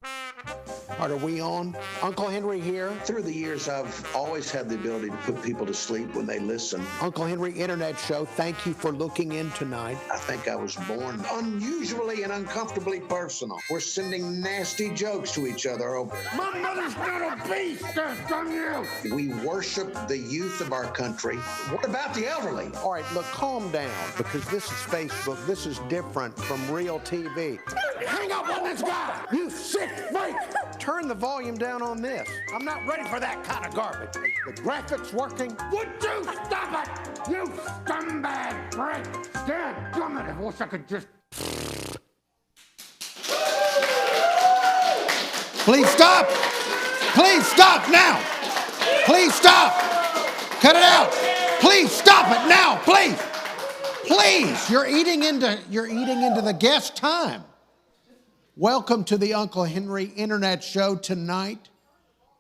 Are we on? Uncle Henry here. Through the years, I've always had the ability to put people to sleep when they listen. Uncle Henry Internet Show, thank you for looking in tonight. I think I was born unusually and uncomfortably personal. We're sending nasty jokes to each other. My mother's not a beast, damn you! We worship the youth of our country. What about the elderly? All right, look, calm down, because this is Facebook. This is different from real TV. Hang up on this guy, you sick freak! Turn the volume down on this. I'm not ready for that kind of garbage. The graphics working. Would you stop it? You scumbag freak! Dadgummit, I wish I could just... Please stop! Please stop now! Please stop! Cut it out! Please stop it now! Please! Please! You're eating into the guest time. Welcome to the Uncle Henry Internet Show tonight.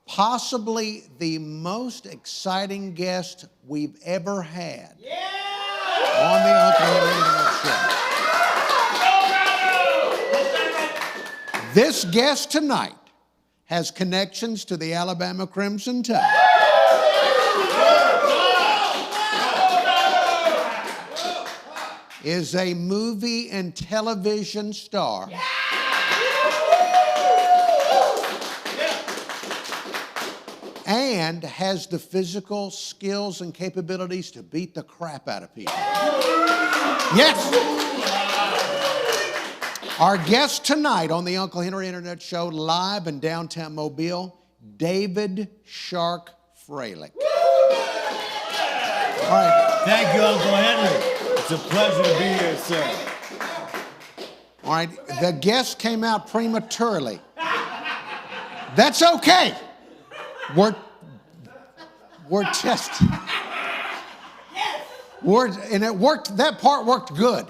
Possibly the most exciting guest we've ever had on the Uncle Henry Internet Show. This guest tonight has connections to the Alabama Crimson Tide. Is a movie and television star. And has the physical skills and capabilities to beat the crap out of people. Yes! Our guest tonight on the Uncle Henry Internet Show, live in downtown Mobile, David Shark Fralick. All right. Thank you, Uncle Henry. It's a pleasure to be here, sir. All right, the guest came out prematurely. That's okay. We're testing. And it worked, that part worked good.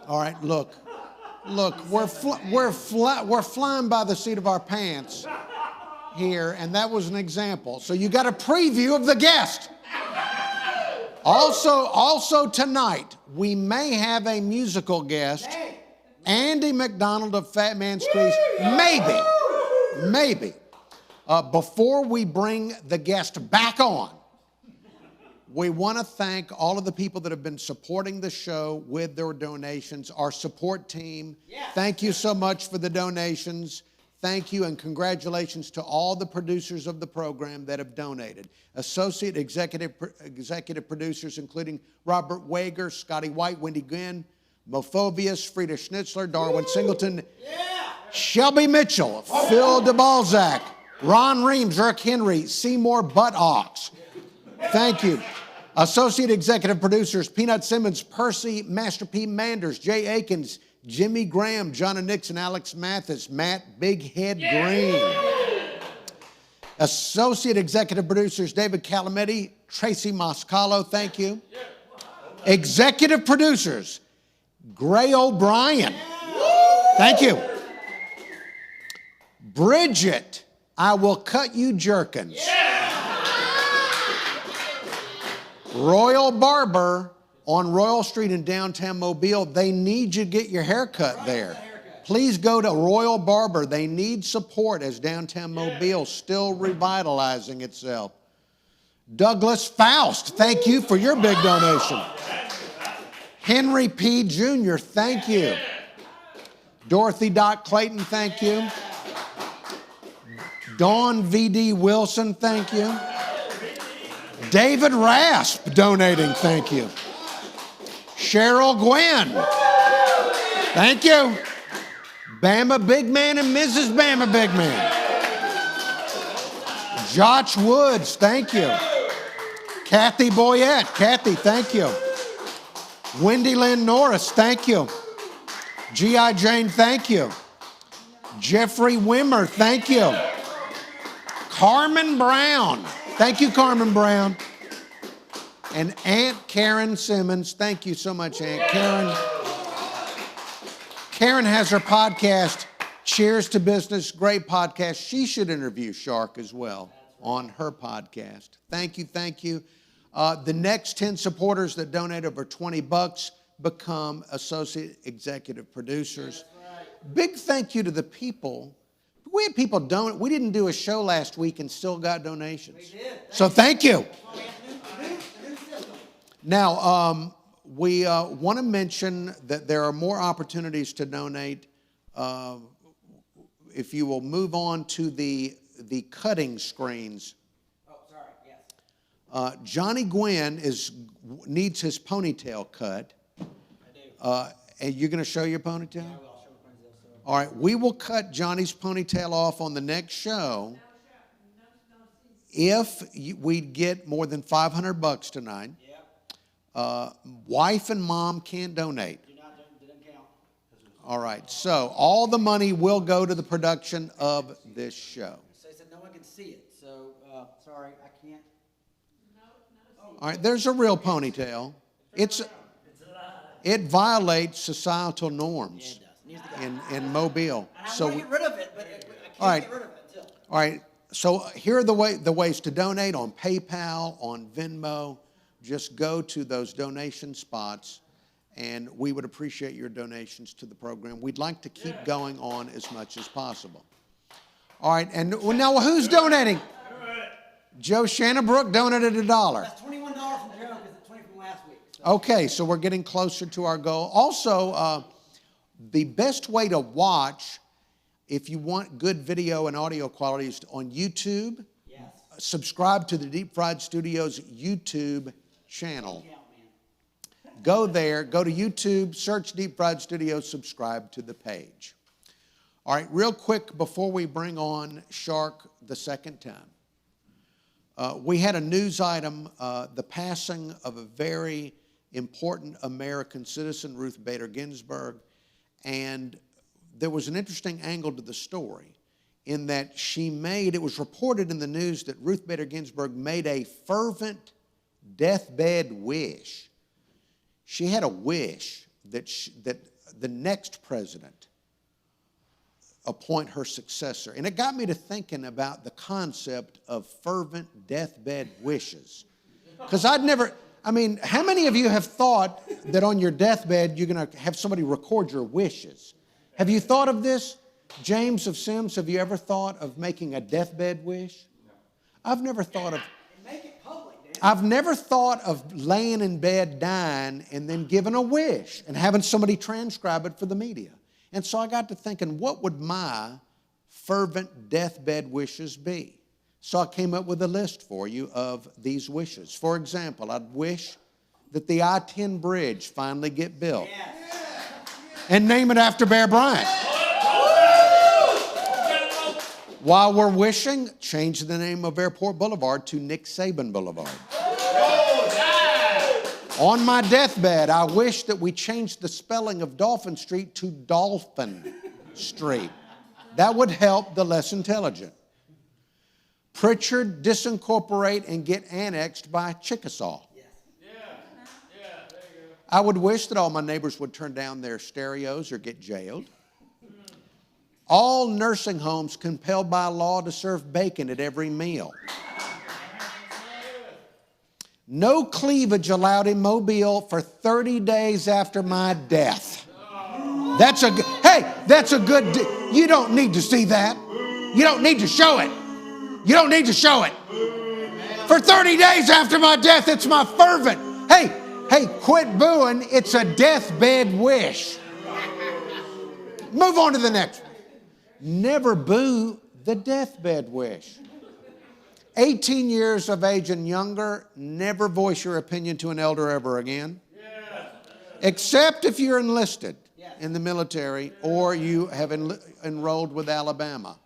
All right, look, we're flying by the seat of our pants here, and that was an example. So you got a preview of the guest. Also tonight, we may have a musical guest, Andy MacDonald of Fat Man Squeeze, maybe. Before we bring the guest back on, we want to thank all of the people that have been supporting the show with their donations. Our support team, thank you so much for the donations. Thank you and congratulations to all the producers of the program that have donated. Associate executive producers, including Robert Wager, Scotty White, Wendy Gwin, Mophobius, Frida Schnitzler, Darwin Singleton, Shelby Mitchell, Phil DeBalzac, Ron Reams, Rick Henry, Seymour Buttox. Thank you. Associate executive producers, Peanut Simmons, Percy, Master P. Manders, Jay Akins, Jimmy Graham, John Nixon, Alex Mathis, Matt Big Head Green. Associate executive producers, David Calamity, Tracy Moscalo, thank you. Executive producers, Gray O'Brien, thank you. Bridget, I will cut you jerkins. Royal Barber on Royal Street in downtown Mobile. They need you to get your hair cut there. Please go to Royal Barber. They need support as downtown Mobile still revitalizing itself. Douglas Faust, thank you for your big donation. Henry P. Jr., thank you. Dorothy Doc Clayton, thank you. Dawn V.D. Wilson, thank you. David Rasp donating, thank you. Cheryl Gwin, thank you. Bama Big Man and Mrs. Bama Big Man. Josh Woods, thank you. Kathy Boyette, Kathy, thank you. Wendy Lynn Norris, thank you. G.I. Jane, thank you. Jeffrey Wimmer, thank you. Carmen Brown, thank you, Carmen Brown. And Aunt Karen Simmons, thank you so much, Aunt Karen. Karen has her podcast, Cheers to Business, great podcast. She should interview Shark as well on her podcast. Thank you, thank you. The next 10 supporters that donate over $20 become associate executive producers. Big thank you to the people. We had people donate. We didn't do a show last week and still got donations. We did. So thank you. Now, we want to mention that there are more opportunities to donate. If you will move on to the cutting screens. Oh, sorry, yes. Johnny Gwin needs his ponytail cut. I do. And you're going to show your ponytail? Yeah, I will. I'll show the ponytail. All right, we will cut Johnny's ponytail off on the next show if we get more than $500 tonight. Yeah. Wife and mom can't donate. Didn't count. All right, so all the money will go to the production of this show. So I said no one can see it. So sorry, I can't. All right, there's a real ponytail. It violates societal norms in Mobile. And I So want to get rid of it, but I can't all right. get rid of it until. All right, so here are the ways to donate on PayPal, on Venmo. Just go to those donation spots, and we would appreciate your donations to the program. We'd like to keep going on as much as possible. All right, and now who's donating? Joe Shanabrough donated $1. That's $21 from Joe because it's 20 from last week. So. Okay, so we're getting closer to our goal. Also, the best way to watch, if you want good video and audio quality, is on YouTube. Yes. Subscribe to the Deep Fried Studios YouTube channel. Count, man. Go there, go to YouTube, search Deep Fried Studios, subscribe to the page. All right, real quick before we bring on Shark the second time. We had a news item, the passing of a very important American citizen, Ruth Bader Ginsburg, and there was an interesting angle to the story in that it was reported in the news that Ruth Bader Ginsburg made a fervent deathbed wish. She had a wish that the next president appoint her successor. And it got me to thinking about the concept of fervent deathbed wishes. Because how many of you have thought that on your deathbed you're going to have somebody record your wishes? Have you thought of this? James of Sims, have you ever thought of making a deathbed wish? I've never thought of... Make it public, Dan. I've never thought of laying in bed dying and then giving a wish and having somebody transcribe it for the media. And so I got to thinking, what would my fervent deathbed wishes be? So I came up with a list for you of these wishes. For example, I'd wish that the I-10 bridge finally get built. Yes. And name it after Bear Bryant. While we're wishing, change the name of Airport Boulevard to Nick Saban Boulevard. On my deathbed, I wish that we changed the spelling of Dolphin Street to Dolphin Street. That would help the less intelligent. Pritchard disincorporate and get annexed by Chickasaw. Yes. Yeah, there you go. I would wish that all my neighbors would turn down their stereos or get jailed. All nursing homes compelled by law to serve bacon at every meal. No cleavage allowed in Mobile for 30 days after my death. That's a good, you don't need to see that. You don't need to show it. You don't need to show it. For 30 days after my death, it's my fervent. Hey, quit booing. It's a deathbed wish. Move on to the next one. Never boo the deathbed wish. 18 years of age and younger, never voice your opinion to an elder ever again. Except if you're enlisted in the military or you have enrolled with Alabama.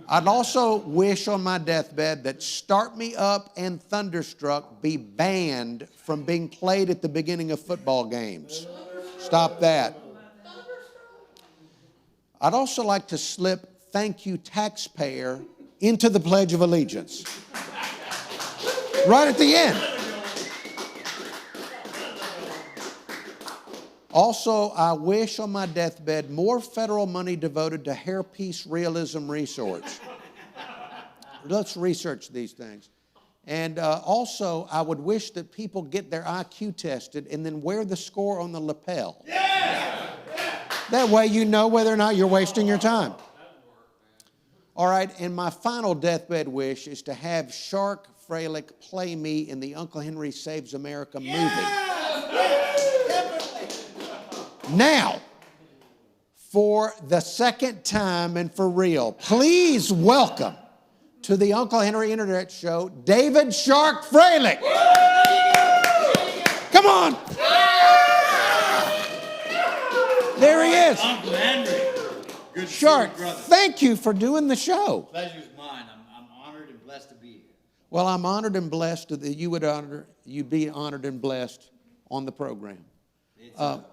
I'd also wish on my deathbed that Start Me Up and Thunderstruck be banned from being played at the beginning of football games. Stop that. I'd also like to slip "Thank You, Taxpayer" into the Pledge of Allegiance. Right at the end. Also, I wish on my deathbed more federal money devoted to hairpiece realism research. Let's research these things. And also, I would wish that people get their IQ tested and then wear the score on the lapel. That way you know whether or not you're wasting your time. All right, and my final deathbed wish is to have Shark Fralick play me in the Uncle Henry Saves America movie. Now, for the second time and for real, please welcome to the Uncle Henry Internet Show, David Shark Fralick. Come on. There he is. Uncle Henry. Good to Shark, see you, brother. thank you for doing the show. Pleasure's mine. I'm honored and blessed to be here. Well, I'm honored and blessed that you'd be honored and blessed on the program. It's a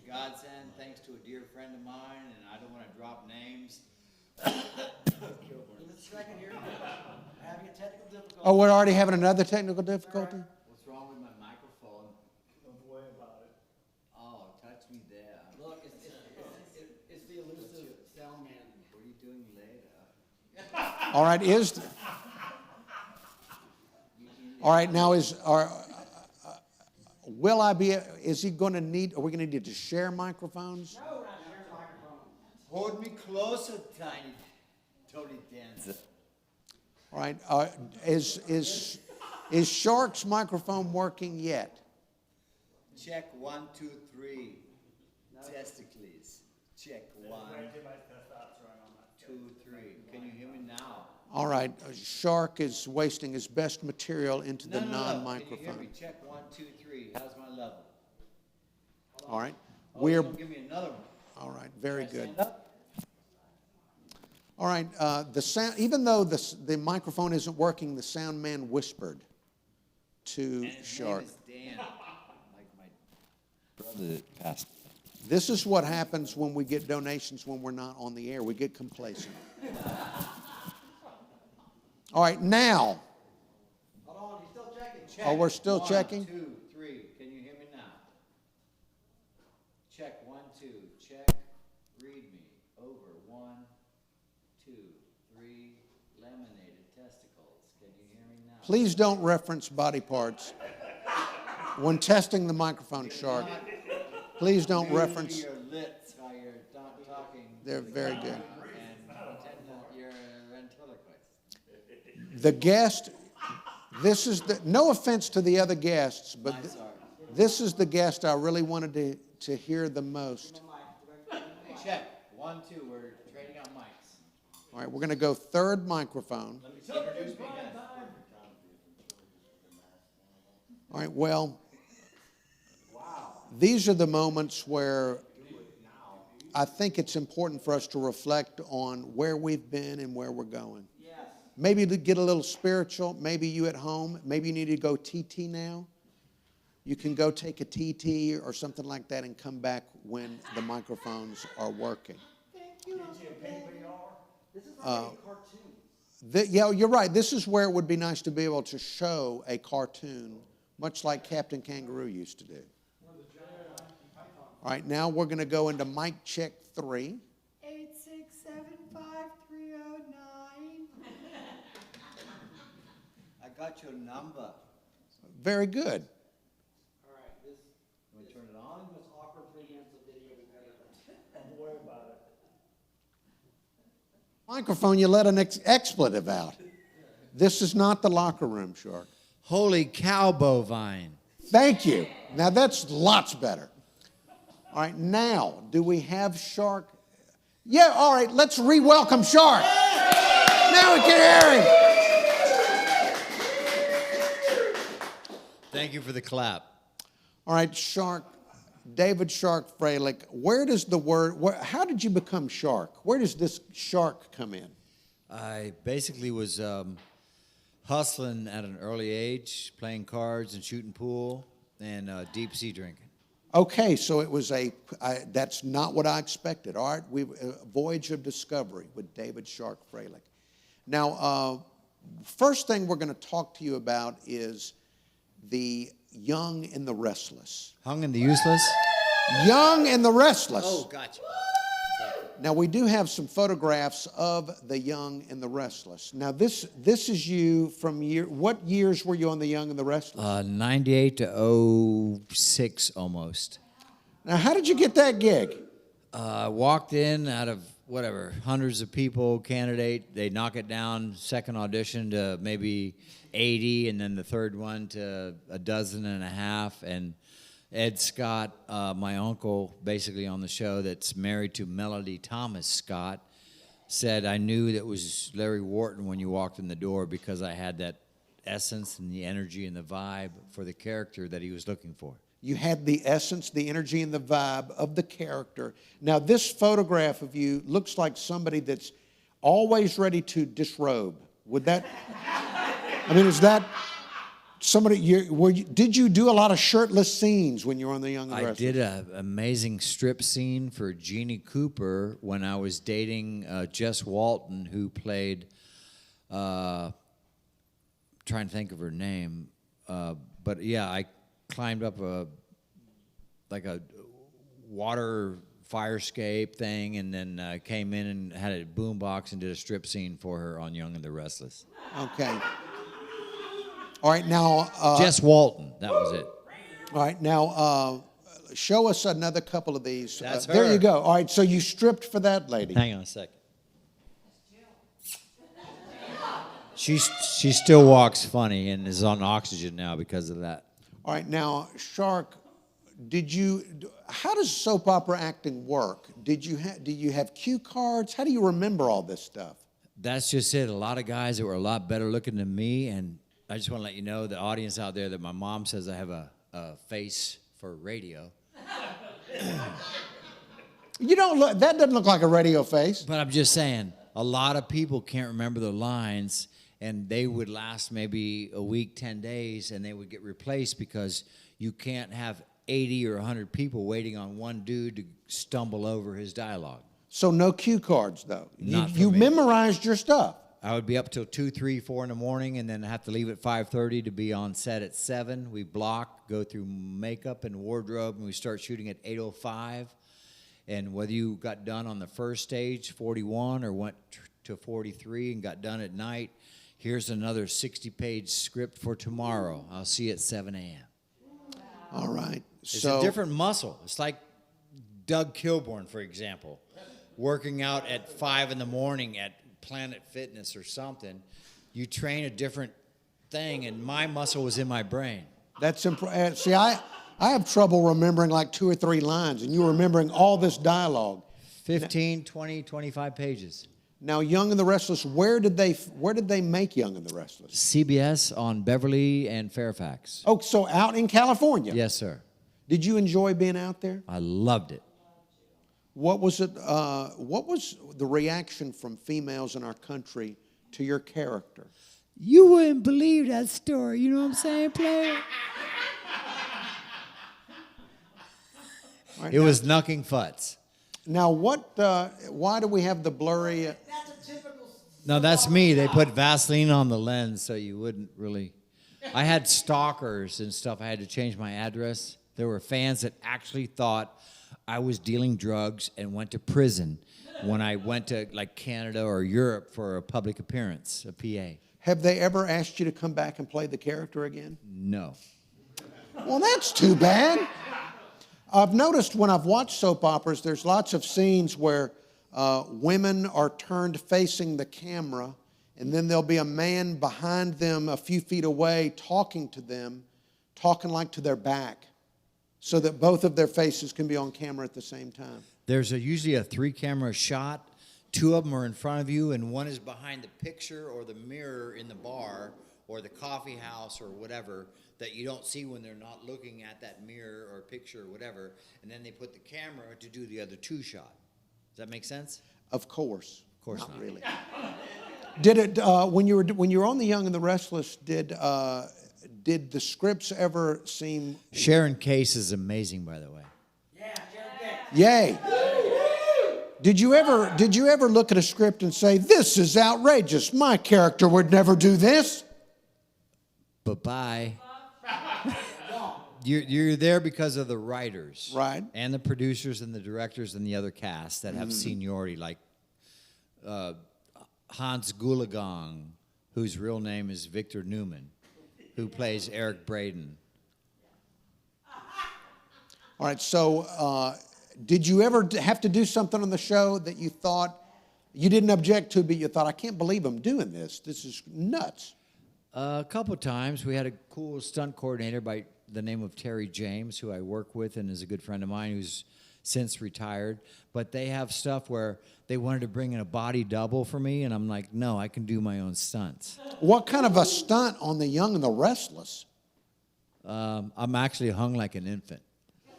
godsend, thanks to a dear friend of mine, and I don't want to drop names. Give us a second here. Having a technical difficulty. Oh, we're already having another technical difficulty? What's wrong with my microphone? Don't worry about it. Oh, touch me there. Look, it's the elusive sound man. What are you doing later? All right, all right, now will I be, is he going to need, are we going to need to share microphones? No, we're not sharing microphones. Hold me closer, tiny Tony Dancer. All right, is Shark's microphone working yet? Check 1, 2, 3. Testicles. Check 1, 2, 3. Can you hear me now? All right, Shark is wasting his best material into the No. Can you hear non-microphone. me? Check 1, 2, 3. How's my level? All right, Oh, you're gonna give me another one. all right, very good. Stand up. All right, the sound, even though the microphone isn't working, the sound man whispered to And his Shark. name is Dan, like my brother that passed. This is what happens when we get donations when we're not on the air. We get complacent. All right, now. Hold on, he's still checking. Check. Oh, we're still 1, checking? 2, 3. Can you hear me now? Check 1, 2. Check. Read me. Over. 1, 2, 3. Laminated testicles. Can you hear me now? Please don't reference body parts when testing the microphone, Shark. Please don't Move reference. your lips while you're not talking. They're very good. And pretend that you're a ventriloquist. The guest, this is the, no offense to the other guests, but I'm sorry. this is the guest I really wanted to hear the most. Check. 1, 2. We're trading out mics. All right, we're going to go third microphone. Let me introduce me again. All right, well, these are the moments where I think it's important for us to reflect on where we've been and where we're going. Yes. Maybe to get a little spiritual. Maybe you at home, maybe you need to go TT now. You can go take a TT or something like that and come back when the microphones are working. Thank you, This is like a cartoon. Yeah, you're right. This is where it would be nice to be able to show a cartoon, much like Captain Kangaroo used to do. All right, now we're going to go into mic check 3. 8675309. I got your number. Very good. All right, this Can we turn it on? most awkward 3 minutes of video we've ever done. Don't worry about it. Microphone, you let an expletive out. This is not the locker room, Shark. Holy cow bovine. Thank you. Now that's lots better. All right, now, do we have Shark? Yeah, all right, let's re-welcome Shark. Now we can hear him. Thank you for the clap. All right, Shark, David Shark Fralick, where does the word, how did you become Shark? Where does this Shark come in? I basically was hustling at an early age, playing cards and shooting pool and deep sea drinking. Okay, so it was that's not what I expected. All right, Voyage of Discovery with David Shark Fralick. Now, first thing we're going to talk to you about is the Young and the Restless. Hung in the useless? Young and the Restless. Oh, gotcha. Now, we do have some photographs of the Young and the Restless. Now, this is you from what years were you on the Young and the Restless? 98 to 06 almost. Now, how did you get that gig? I walked in out of whatever, hundreds of people, candidate. They knock it down, second audition to maybe 80, and then the third one to a dozen and a half. And Ed Scott, my uncle, basically on the show that's married to Melody Thomas Scott, said, I knew that was Larry Wharton when you walked in the door because I had that essence and the energy and the vibe for the character that he was looking for. You had the essence, the energy, and the vibe of the character. Now, this photograph of you looks like somebody that's always ready to disrobe. Would that, I mean, is that somebody, did you do a lot of shirtless scenes when you were on The Young and the I Restless? did an amazing strip scene for Jeannie Cooper when I was dating Jess Walton, who played, trying to think of her name, but yeah, I climbed up a water fire escape thing, and then came in and had a boombox and did a strip scene for her on Young and the Restless. Okay. All right, now... Jess Walton, that was it. All right, now show us another couple of these. That's There her. you go. All right, so you stripped for that lady. Hang on a second. She still walks funny and is on oxygen now because of that. All right, now, Shark, how does soap opera acting work? Do you have cue cards? How do you remember all this stuff? That's just it. A lot of guys that were a lot better looking than me, and I just want to let you know, the audience out there, that my mom says I have a face for radio. You don't look, that doesn't look like a radio face. But I'm just saying, a lot of people can't remember the lines, and they would last maybe a week, 10 days, and they would get replaced because you can't have 80 or 100 people waiting on one dude to stumble over his dialogue. So no cue cards, though. Not for You me. memorized your stuff. I would be up till 2, 3, 4 in the morning, and then have to leave at 5:30 to be on set at 7. We block, go through makeup and wardrobe, and we start shooting at 8:05. And whether you got done on the first stage, 41, or went to 43 and got done at night, here's another 60-page script for tomorrow. I'll see you at 7 a.m. All right. It's a different muscle. It's like Doug Kilborn, for example, working out at 5 in the morning at Planet Fitness or something. You train a different thing, and my muscle was in my brain. That's see, I have trouble remembering like 2 or 3 lines, and you're remembering all this dialogue. 15, 20, 25 pages. Now, Young and the Restless, where did they make Young and the Restless? CBS on Beverly and Fairfax. Oh, so out in California? Yes, sir. Did you enjoy being out there? I loved it. What was it? What was the reaction from females in our country to your character? You wouldn't believe that story. You know what I'm saying, player? Right, It was knucking futz. Now, why do we have the blurry? That's a typical. No, that's me. They put Vaseline on the lens so you wouldn't really. I had stalkers and stuff. I had to change my address. There were fans that actually thought I was dealing drugs and went to prison when I went to like Canada or Europe for a public appearance, a PA. Have they ever asked you to come back and play the character again? No. Well, that's too bad. I've noticed when I've watched soap operas, there's lots of scenes where women are turned facing the camera, and then there'll be a man behind them a few feet away talking to them, talking like to their back, so that both of their faces can be on camera at the same time. There's usually a 3-camera shot. 2 of them are in front of you, and one is behind the picture or the mirror in the bar or the coffee house or whatever that you don't see when they're not looking at that mirror or picture or whatever. And then they put the camera to do the other 2 shot. Does that make sense? Of course. Of course not. Really. Did it when you were on The Young and the Restless? Did the scripts ever seem? Sharon Case is amazing, by the way. Yeah, Jerry. Yay! Did you ever look at a script and say, "This is outrageous. My character would never do this"? Bye-bye. You're there because of the writers. Right. And the producers and the directors and the other cast that have seniority, like Hans Gulagang, whose real name is Victor Newman, who plays Eric Braden. All right, so did you ever have to do something on the show that you thought you didn't object to, but you thought, I can't believe I'm doing this. This is nuts. A couple times we had a cool stunt coordinator by the name of Terry James, who I work with and is a good friend of mine who's since retired. But they have stuff where they wanted to bring in a body double for me, and I'm like, no, I can do my own stunts. What kind of a stunt on The Young and the Restless? I'm actually hung like an infant.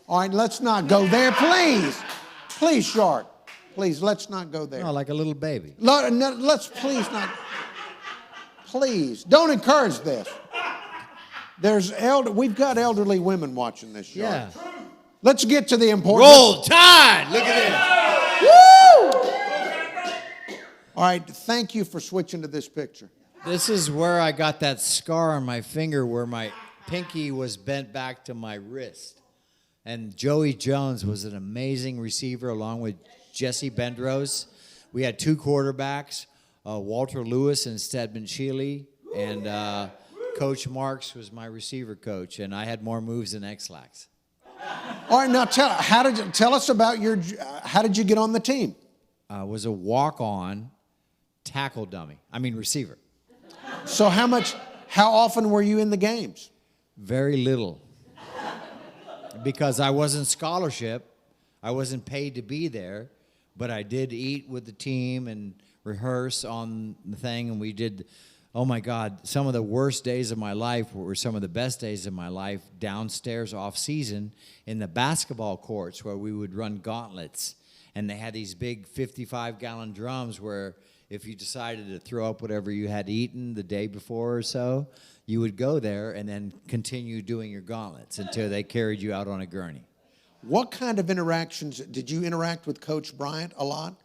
All right, let's not go there, please. Please, Shark. Please, let's not go there. No, like a little baby. Let's please not. Please, don't encourage this. We've got elderly women watching this show. Yeah. Let's get to the important. Roll Tide! Look at Woo! All right, thank you for switching to this picture. this. This is where I got that scar on my finger where my pinky was bent back to my wrist. And Joey Jones was an amazing receiver along with Jesse Bendrose. We had two quarterbacks, Walter Lewis and Stedman Shealy, and Coach Marks was my receiver coach, and I had more moves than X-Lax. All right, now tell us about how did you get on the team? I was a walk-on receiver. So how often were you in the games? Very little. Because I wasn't scholarship, I wasn't paid to be there, but I did eat with the team and rehearse on the thing, and we did, oh my God, some of the worst days of my life were some of the best days of my life downstairs off season in the basketball courts where we would run gauntlets, and they had these big 55-gallon drums where if you decided to throw up whatever you had eaten the day before or so, you would go there and then continue doing your gauntlets until they carried you out on a gurney. What kind of interactions did you interact with Coach Bryant a lot?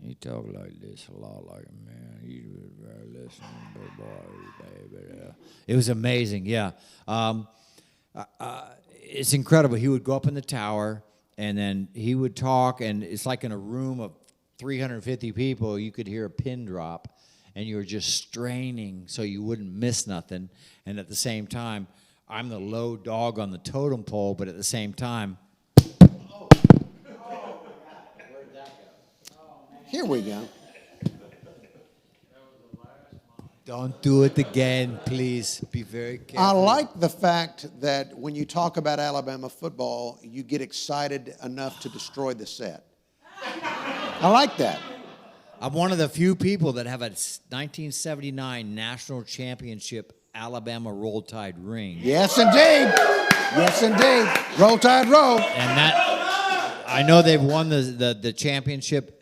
He talked like this a lot, like a man. He was very listening, big boy, baby. It was amazing, yeah. It's incredible. He would go up in the tower, and then he would talk, and it's like in a room of 350 people, you could hear a pin drop, and you were just straining so you wouldn't miss nothing. And at the same time, I'm the low dog on the totem pole, but at the same time, Here we go. don't do it again, please. Be very careful. I like the fact that when you talk about Alabama football, you get excited enough to destroy the set. I like that. I'm one of the few people that have a 1979 national championship Alabama Roll Tide ring. Yes, indeed. Yes, indeed. Roll Tide, roll. And that, I know they've won the championship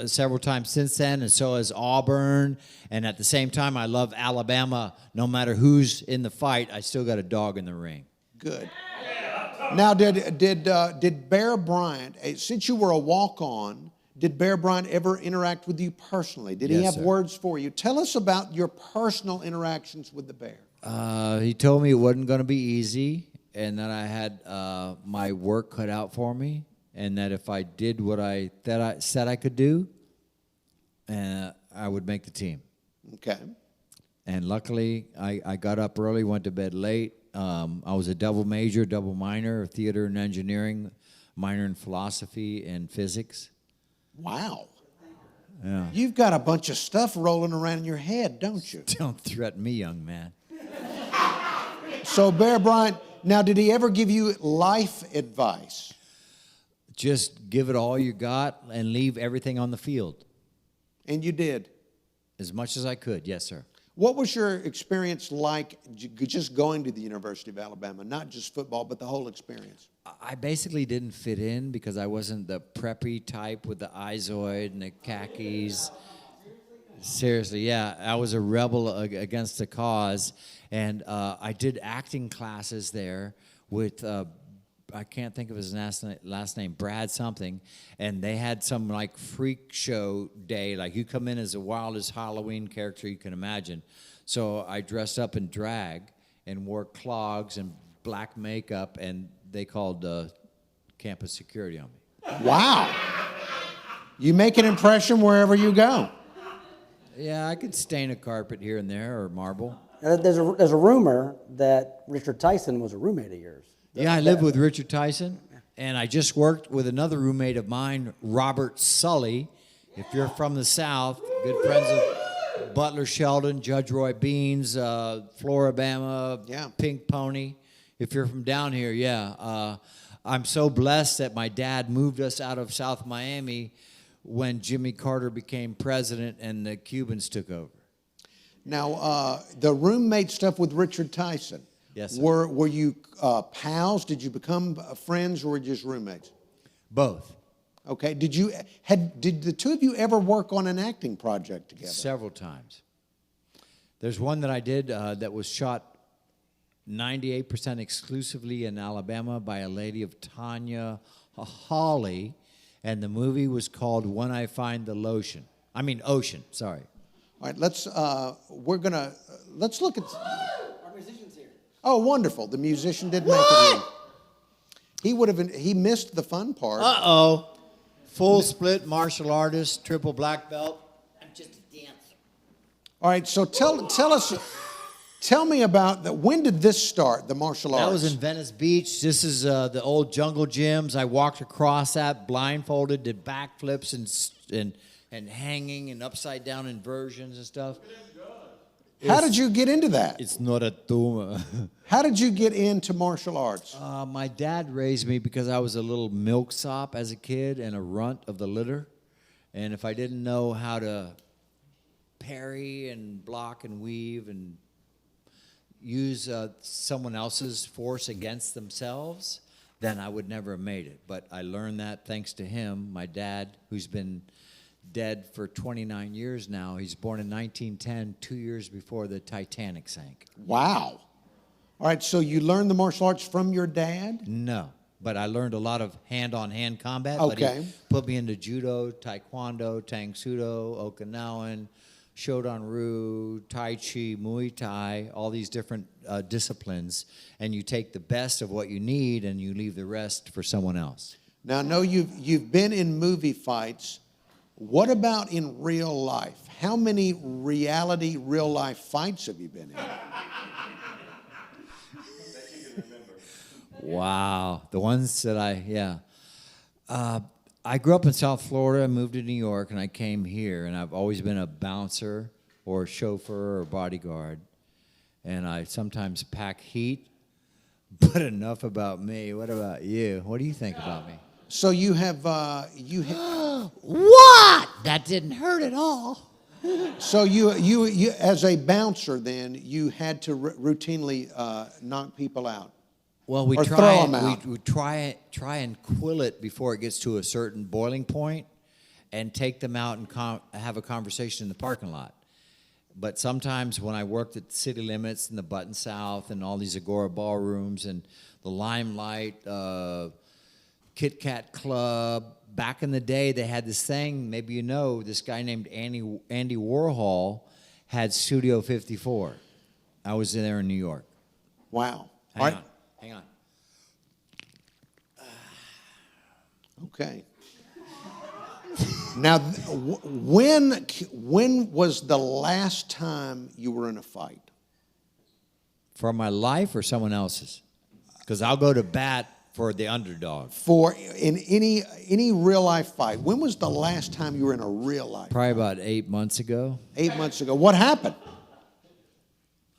several times since then, and so has Auburn. And at the same time, I love Alabama. No matter who's in the fight, I still got a dog in the ring. Good. Now, did Bear Bryant, since you were a walk-on, did Bear Bryant ever interact with you personally? Did he Yes, have sir. words for you? Tell us about your personal interactions with the Bear. He told me it wasn't going to be easy, and that I had my work cut out for me, and that if I did what I said I could do, I would make the team. Okay. And luckily, I got up early, went to bed late. I was a double major, double minor, theater and engineering, minor in philosophy and physics. Wow. Yeah. You've got a bunch of stuff rolling around in your head, don't you? Don't threaten me, young man. So Bear Bryant, now did he ever give you life advice? Just give it all you got and leave everything on the field. And you did. As much as I could, yes, sir. What was your experience like just going to the University of Alabama? Not just football, but the whole experience. I basically didn't fit in because I wasn't the preppy type with the izoid and the khakis. Seriously, yeah. I was a rebel against the cause. And I did acting classes there with, I can't think of his last name, Brad something. And they had some like freak show day. Like you come in as the wildest Halloween character you can imagine. So I dressed up in drag and wore clogs and black makeup, and they called campus security on me. Wow. You make an impression wherever you go. Yeah, I could stain a carpet here and there or marble. There's a rumor that Richard Tyson was a roommate of yours. Yeah, I lived with Richard Tyson, And I just worked with another roommate of mine, Robert Sully. If you're from the South, good friends of Butler Sheldon, Judge Roy Beans, Floribama, Yeah. Pink Pony. If you're from down here, yeah. I'm so blessed that my dad moved us out of South Miami when Jimmy Carter became president and the Cubans took over. Now, the roommate stuff with Richard Tyson. Yes, sir. Were you pals? Did you become friends, or were you just roommates? Both. Okay. Did the two of you ever work on an acting project together? Several times. There's one that I did that was shot 98% exclusively in Alabama by a lady of Tanya Hawley, and the movie was called When I Find the Ocean, sorry. All right. Let's look at. Our musician's here. Oh, wonderful! The musician did make it in. He missed the fun part. Uh-oh. Full split martial artist, triple black belt. I'm just a dancer. All right. So tell me about when did this start? The martial arts. That was in Venice Beach. This is the old jungle gyms. I walked across that blindfolded, did backflips and hanging and upside down inversions and stuff. How did you get into that? It's not a tumor. How did you get into martial arts? My dad raised me because I was a little milksop as a kid and a runt of the litter. And if I didn't know how to parry and block and weave and use someone else's force against themselves, then I would never have made it. But I learned that thanks to him, my dad, who's been dead for 29 years now. He's born in 1910, 2 years before the Titanic sank. Wow. All right, so you learned the martial arts from your dad? No, but I learned a lot of hand-on-hand combat. Okay. But he put me into judo, taekwondo, tang sudo, Okinawan, Shodan-ryu, Tai Chi, Muay Thai, all these different disciplines, and you take the best of what you need and you leave the rest for someone else. Now, I know you've been in movie fights. What about in real life? How many reality, real-life fights have you been in? Wow. The ones that I grew up in South Florida, I moved to New York, and I came here, and I've always been a bouncer or a chauffeur or bodyguard, and I sometimes pack heat, but enough about me. What about you? What do you think about me? So you have, What? That didn't hurt at all. so you as a bouncer then, you had to routinely knock people out. Well, we Or try throw and, 'em out. we try and quill it before it gets to a certain boiling point, and take them out and have a conversation in the parking lot. But sometimes when I worked at City Limits and the Button South and all these Agora ballrooms and the Limelight, Kit Kat Club, back in the day they had this thing. Maybe you know this guy named Andy Warhol had Studio 54. I was there in New York. Wow. Hang on. Okay. Now, when was the last time you were in a fight? For my life or someone else's? Because I'll go to bat for the underdog. For in any real life fight, when was the last time you were in a real life? Probably about 8 months ago. 8 months ago. What happened?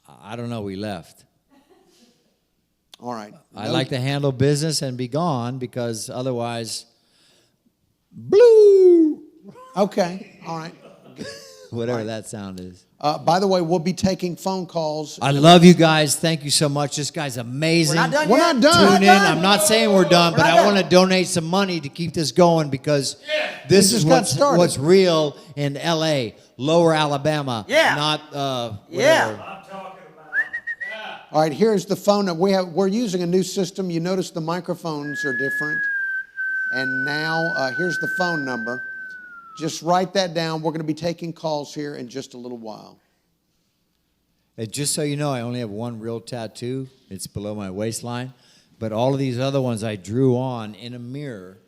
I don't know. We left. All right. I like to handle business and be gone because otherwise, blue. Okay. All right. Whatever that sound is. By the way, we'll be taking phone calls. I love you guys. Thank you so much. This guy's amazing. We're not done We're yet. not done. Tune in. I'm not saying we're done, but not I done. want to donate some money to keep this going because this is just got started. what's real in L.A., Lower Alabama. Yeah. Not whatever. Yeah. All right, here's the phone. We're using a new system. You notice the microphones are different. And now here's the phone number. Just write that down. We're going to be taking calls here in just a little while. And just so you know, I only have one real tattoo. It's below my waistline. But all of these other ones I drew on in a mirror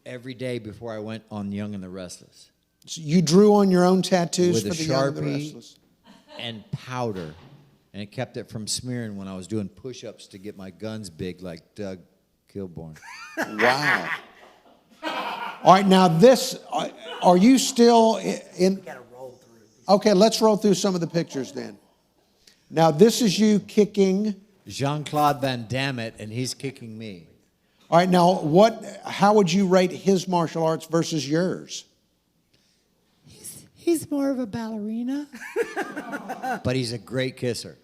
every day before I went on Young and the Restless. So you drew on your own tattoos With for a the Young and the Sharpie. Restless? And powder. And it kept it from smearing when I was doing push-ups to get my guns big like Doug Kilborn. Wow. All right, now this, are you still in? We gotta roll through. Okay, let's roll through some of the pictures then. Now this is you kicking. Jean-Claude Van Damme, and he's kicking me. All right, now how would you rate his martial arts versus yours? He's more of a ballerina. But he's a great kisser.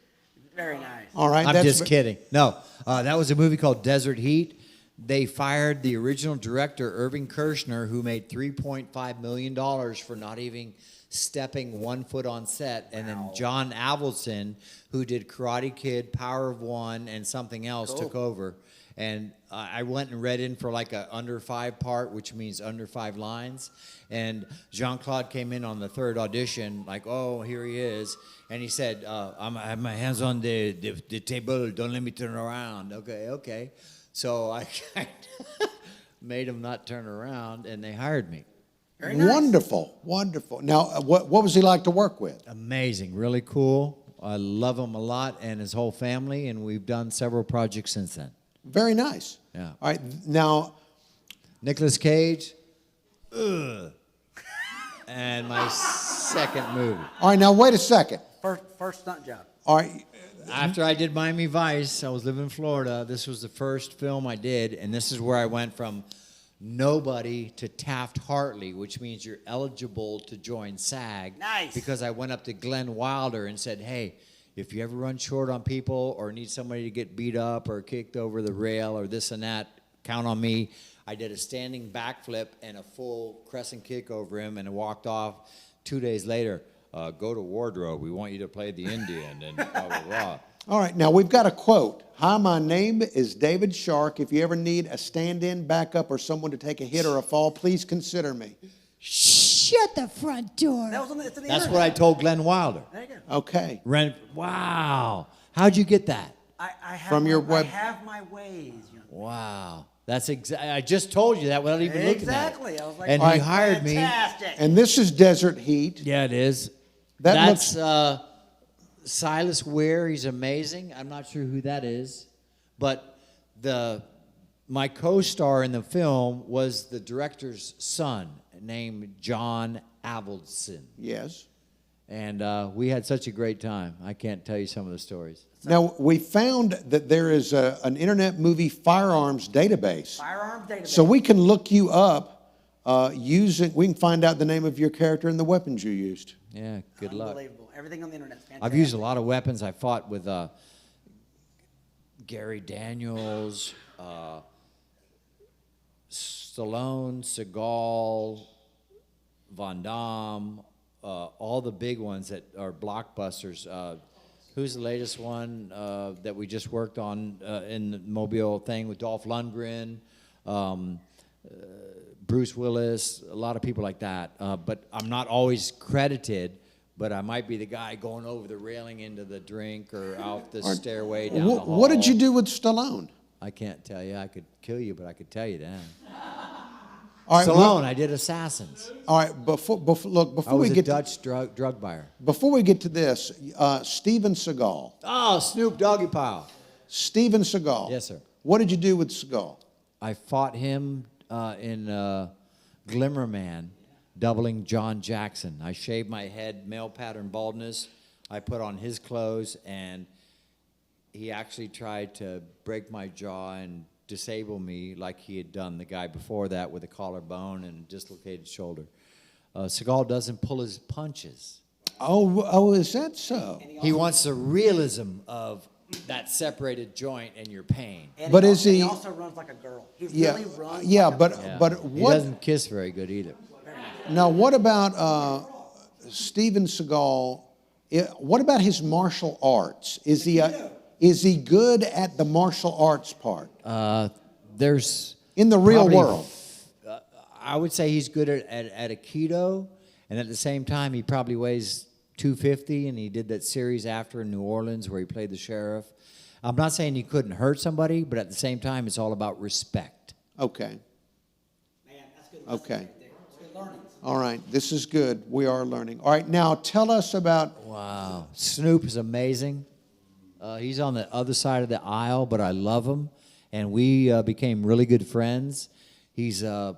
Very nice. All right, I'm just kidding. No, that was a movie called Desert Heat. They fired the original director, Irving Kershner, who made $3.5 million for not even stepping 1 foot on set. And then John Avildsen, who did Karate Kid, Power of One, and something else, took over. And I went and read in for like a under 5 part, which means under 5 lines. And Jean-Claude came in on the 3rd audition, like, oh, here he is. And he said, I have my hands on the table, don't let me turn around. Okay. So I made him not turn around, and they hired me. Very nice. Wonderful. Now, what was he like to work with? Amazing, really cool. I love him a lot and his whole family, and we've done several projects since then. Very nice. Yeah. All right, now, Nicolas Cage, and my second movie. all right, now wait a second. First stunt job. All right, After I did Miami Vice, I was living in Florida. This was the first film I did, and this is where I went from nobody to Taft-Hartley, which means you're eligible to join SAG. Nice. Because I went up to Glenn Wilder and said, hey, if you ever run short on people or need somebody to get beat up or kicked over the rail or this and that, count on me. I did a standing backflip and a full crescent kick over him and walked off. 2 days later, go to wardrobe. We want you to play the Indian and blah, blah, blah. all right, now we've got a quote. Hi, my name is David Shark. If you ever need a stand-in, backup, or someone to take a hit or a fall, please consider me. Shut the front door. That was on the, it's on the That's internet. what I told Glenn Wilder. There you go. Okay. Wow. How'd you get that? I have From your web- I have my ways. You know. Wow. That's exactly. I just told you that without even looking at Exactly. it. I was like, And All he right. hired me. fantastic. And this is Desert Heat. Yeah, it is. That's Silas Ware. He's amazing. I'm not sure who that is, but my co-star in the film was the director's son, named John Avildsen, Yes. and we had such a great time. I can't tell you some of the stories. Now, we found that there is an Internet Movie Firearms database. Firearms database. So we can look you up we can find out the name of your character and the weapons you used. Yeah, good luck. Unbelievable. Everything on the internet. I've used a lot of weapons. I fought with Gary Daniels, Stallone, Seagal, Van Damme, all the big ones that are blockbusters. Who's the latest one that we just worked on in the Mobile thing with Dolph Lundgren, Bruce Willis, a lot of people like that. But I'm not always credited. But I might be the guy going over the railing into the drink or out the stairway down the hall. What did you do with Stallone? I can't tell you. I could kill you, but I could tell you that. All right, Stallone, I did Assassins. all right. Before I was we a get Dutch drug buyer. before we get to this, Steven Seagal. Oh, Snoop Doggy Pile. Steven Seagal. Yes, sir. What did you do with Seagal? I fought him in Glimmer Man, doubling John Jackson. I shaved my head, male pattern baldness. I put on his clothes, and he actually tried to break my jaw and disable me like he had done the guy before that with a collarbone and dislocated shoulder. Seagal doesn't pull his punches. Oh, is that so? He wants the realism of that separated joint and your pain. And But he is also, he- also runs like a girl. He Yeah, really runs yeah, like a but girl. Yeah. but He what? doesn't kiss very good either. Now, what about Steven Seagal? What about his martial arts? Is he good at the martial arts part There's in the real probably world? I would say he's good at Aikido, and at the same time, he probably weighs 250, and he did that series after in New Orleans where he played the sheriff. I'm not saying he couldn't hurt somebody, but at the same time, it's all about respect. Okay. Man, that's good. Okay. Right there. It's good learning. All right. This is good. We are learning. All right. Now, tell us about. Wow. Snoop is amazing. He's on the other side of the aisle, but I love him. and we became really good friends. He's I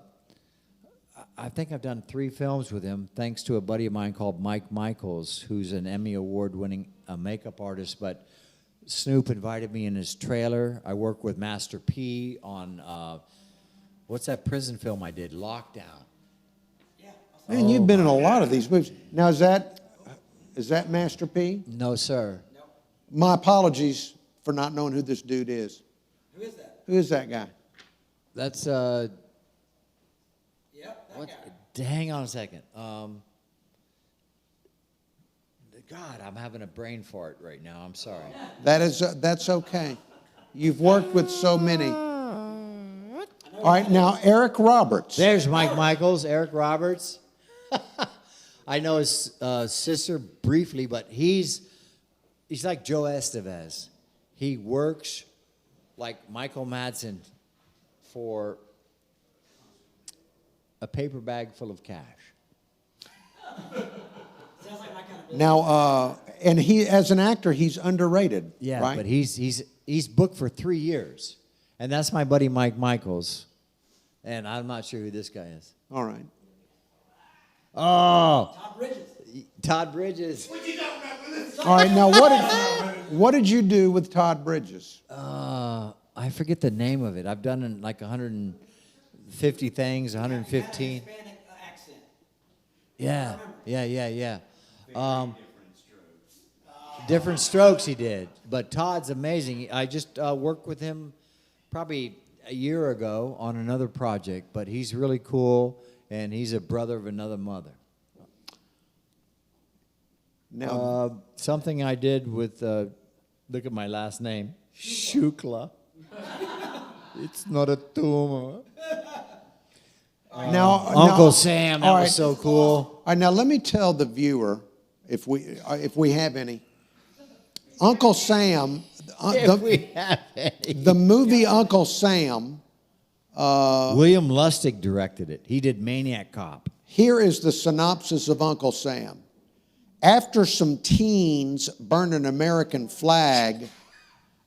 think I've done 3 films with him, thanks to a buddy of mine called Mike Michaels, who's an Emmy Award-winning makeup artist. But Snoop invited me in his trailer. I worked with Master P on, what's that prison film I did, Lockdown. Man, you've been in a lot of these movies. Now, is that Master P? No, sir. My apologies for not knowing who this dude is. Who is that? Who is that guy? That's, Yep, that what, guy. hang on a second. God, I'm having a brain fart right now. I'm sorry. That's okay. You've worked with so many. All right, now Eric Roberts. There's Mike Michaels, Eric Roberts. I know his sister briefly, but he's like Joe Estevez. He works like Michael Madsen for a paper bag full of cash. Sounds like my kind of business. Now, and he, as an actor, he's underrated. Yeah, right? but he's booked for 3 years, and that's my buddy Mike Michaels, and I'm not sure who this guy is. All right. Oh, Todd Bridges. Todd Bridges. All right. Now, what did you do with Todd Bridges? I forget the name of it. I've done like 150 things, 115. Hispanic accent. Yeah. Different strokes he did, but Todd's amazing. I just worked with him probably a year ago on another project, but he's really cool, and he's a brother of another mother. Now, Something I did with, look at my last name, Shukla. It's not a tumor. Uncle Sam, that all was right. so cool. All right, now let me tell the viewer, if we have any, Uncle Sam, If we have any. the movie Uncle Sam. William Lustig directed it. He did Maniac Cop. Here is the synopsis of Uncle Sam. After some teens burned an American flag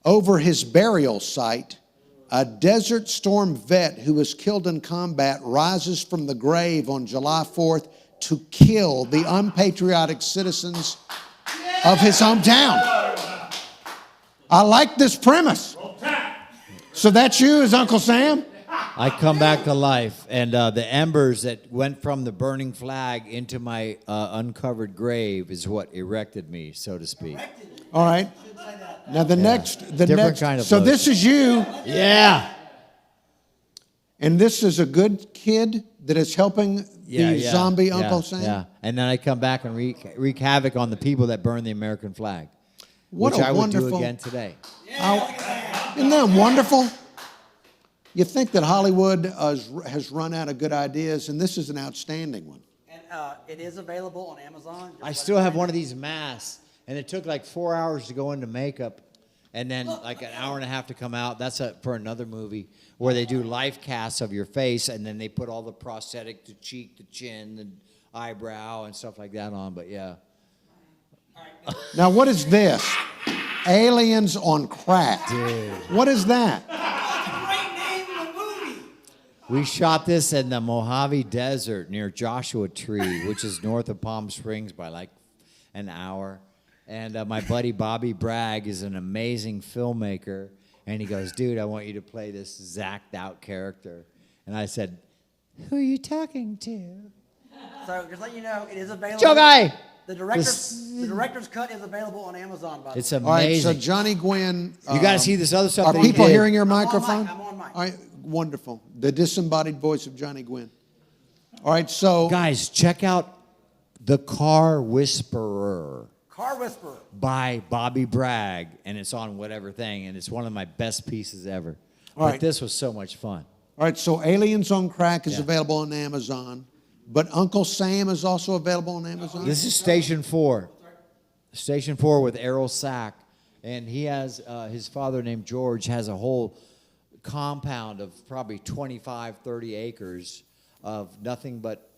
over his burial site, a Desert Storm vet who was killed in combat rises from the grave on July 4th to kill the unpatriotic citizens of his hometown. I like this premise. So that's you as Uncle Sam? I come back to life, and the embers that went from the burning flag into my uncovered grave is what erected me, so to speak. All right. Now the next, Different kind of so lotion. this is you, Yeah. and this is a good kid that is helping the zombie Uncle Sam. Yeah, and then I come back and wreak havoc on the people that burn the American flag, What which a I would do wonderful- again today. Isn't that wonderful? You think that Hollywood has run out of good ideas, and this is an outstanding one. And it is available on Amazon. I still have one of these masks, and it took like 4 hours to go into makeup, and then like an hour and a half to come out. That's for another movie where they do life casts of your face, and then they put all the prosthetic, the cheek, the chin, the eyebrow, and stuff like that on. But yeah. Now, what is this? Aliens on crack. Dude. What is that? Great name of the movie. We shot this in the Mojave Desert near Joshua Tree, which is north of Palm Springs by like an hour. And my buddy Bobby Bragg is an amazing filmmaker. And he goes, dude, I want you to play this zacked out character. And I said, who are you talking to? So just let you know, it is available. Joe Guy! The director's cut is available on Amazon. By the It's way. amazing. All right, so Johnny Gwin. You got to see this other stuff Are that he people did. hearing your I'm on microphone? mic, I'm on mic. All right, wonderful. The disembodied voice of Johnny Gwin. All right, so Guys, check out The Car Whisperer Car Whisperer. by Bobby Bragg, and it's on whatever thing, and it's one of my best pieces ever. All But right. this was so much fun. all right, so Aliens on Crack is Yeah. available on Amazon, but Uncle Sam is also available on Amazon. This is Station 4. Station 4 with Errol Sack. And he has, his father named George has a whole compound of probably 25, 30 acres of nothing but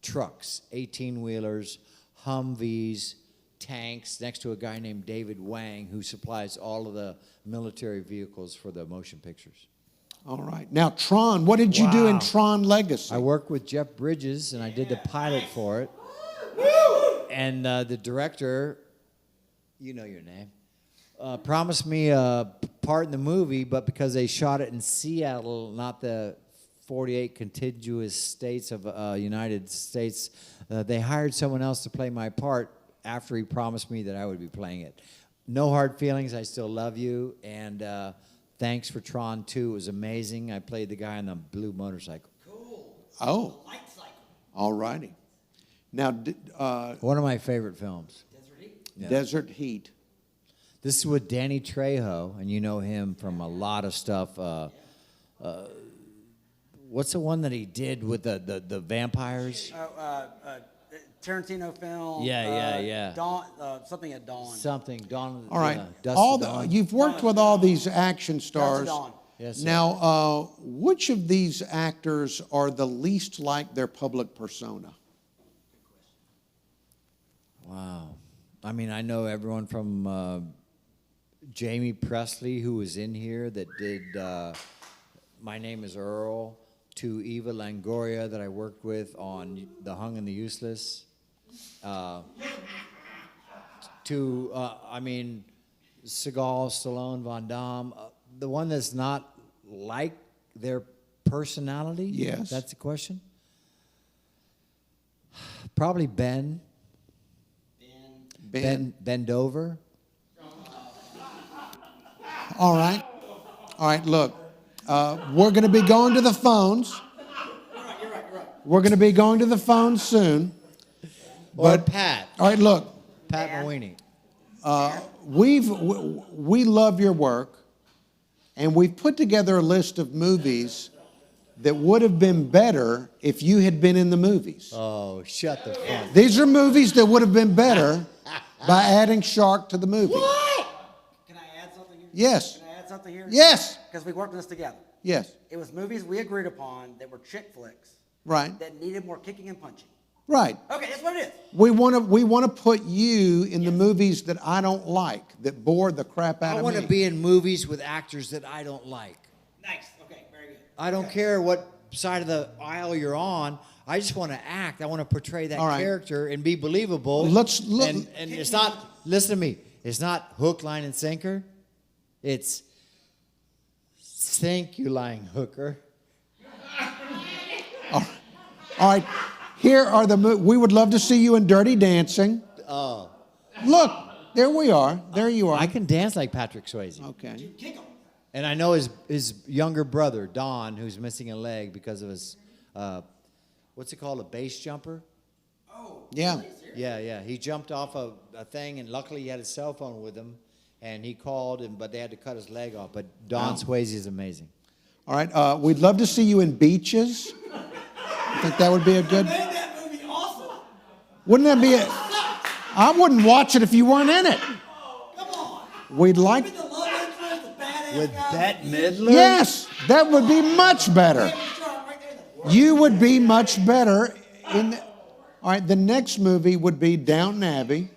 trucks, 18-wheelers, Humvees, tanks next to a guy named David Wang, who supplies all of the military vehicles for the motion pictures. All right. Now, Tron, what did you do in Wow. Tron Legacy? I worked with Jeff Bridges, and I did the pilot for it. And the director, you know your name, promised me a part in the movie, but because they shot it in Seattle, not the 48 contiguous states of United States, they hired someone else to play my part after he promised me that I would be playing it. No hard feelings. I still love you. And thanks for Tron 2. It was amazing. I played the guy on the blue motorcycle. Oh, Light cycle. all righty. Now, One of my favorite films. Desert Heat. Yeah. Desert Heat. This is with Danny Trejo, and you know him from a lot of stuff. What's the one that he did with the vampires? Tarantino film. Yeah. Dawn, something at dawn. Something, Dawn. All right. Dusk All to Dawn. you've worked with all these action stars. Dawn. Yes, sir. Now, which of these actors are the least like their public persona? Wow. I mean, I know everyone from Jamie Presley, who was in here, that did My Name is Earl, to Eva Longoria that I worked with on The Hung and the Useless, to, Seagal, Stallone, Van Damme. The one that's not like their personality? Yes. That's the question? Probably Ben. Bend over. All right. All right, look. We're going to be going to the phones. You're right. We're going to be going to the phones soon. Or But- Pat. All right, look. Pat Mawini. We love your work, and we've put together a list of movies that would have been better if you had been in the movies. Oh, shut the phone. These are movies that would have been better by adding Shark to the movie. Can I add something here? Yes. Can I add something here? Yes. Because we worked on this together. Yes. It was movies we agreed upon that were chick flicks Right. that needed more kicking and punching. Right. Okay, that's what it is. We want to put you in the movies that I don't like, that bore the crap out I of want me. to be in movies with actors that I don't like. Nice. Okay, very good. I don't care what side of the aisle you're on. I just want to act. I want to portray that All right. character and be believable. Let's look. And it's not, listen to me, it's not hook, line, and sinker. It's thank you, lying hooker. All right. Here are we would love to see you in Dirty Dancing. Oh. Look, there we are. There you are. I can dance like Patrick Swayze. Okay. Kick 'em. And I know his younger brother, Don, who's missing a leg because of his, what's it called, a base jumper? Yeah. Yeah. He jumped off a thing, and luckily he had his cell phone with him, and he called, but they had to cut his leg off. But Don Swayze is amazing. All right. We'd love to see you in Beaches. I think that would be a good. Made that movie awesome. Wouldn't that be I wouldn't watch it if you weren't in it. Come on. We'd like. Even the love interest, the badass With guy. Bette Midler? Yes, that would be much better. David Shark right there. You would be much better in. All right. The next movie would be Downton Abbey.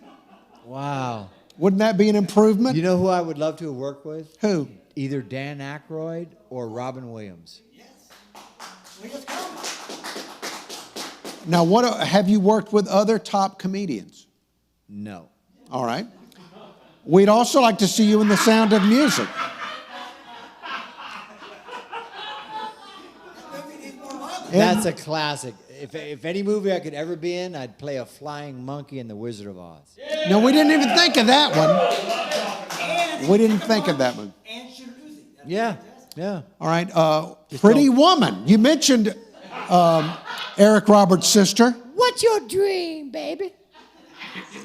Wow. Wouldn't that be an improvement? You know who I would love to have worked with? Who? Either Dan Aykroyd or Robin Williams. We just come. Now, have you worked with other top comedians? No. All right. We'd also like to see you in The Sound of Music. That's a classic. If any movie I could ever be in, I'd play a flying monkey in The Wizard of Oz. No, we didn't even think of that one. We didn't think of that one. And Shooter Uzi. Yeah. All right. Pretty Woman. You mentioned Eric Roberts' sister. What's your dream, baby?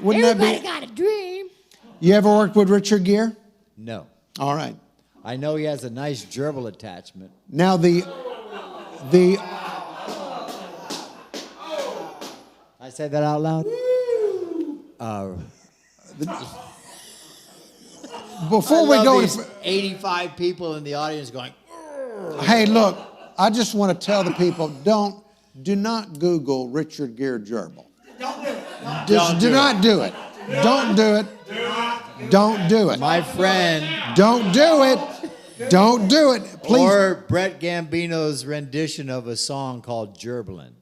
Wouldn't Everybody that got a dream. be? You ever worked with Richard Gere? No. All right. I know he has a nice gerbil attachment. Now the I said that out loud? before we I love go these to 85 people in the audience going, hey, look, I just want to tell the people, do not Google Richard Gere gerbil. Don't do it. Just do not do it. Don't do it. Don't do it. My friend. Don't do it. Don't do it. Please. Or Brett Gambino's rendition of a song called Gerblin.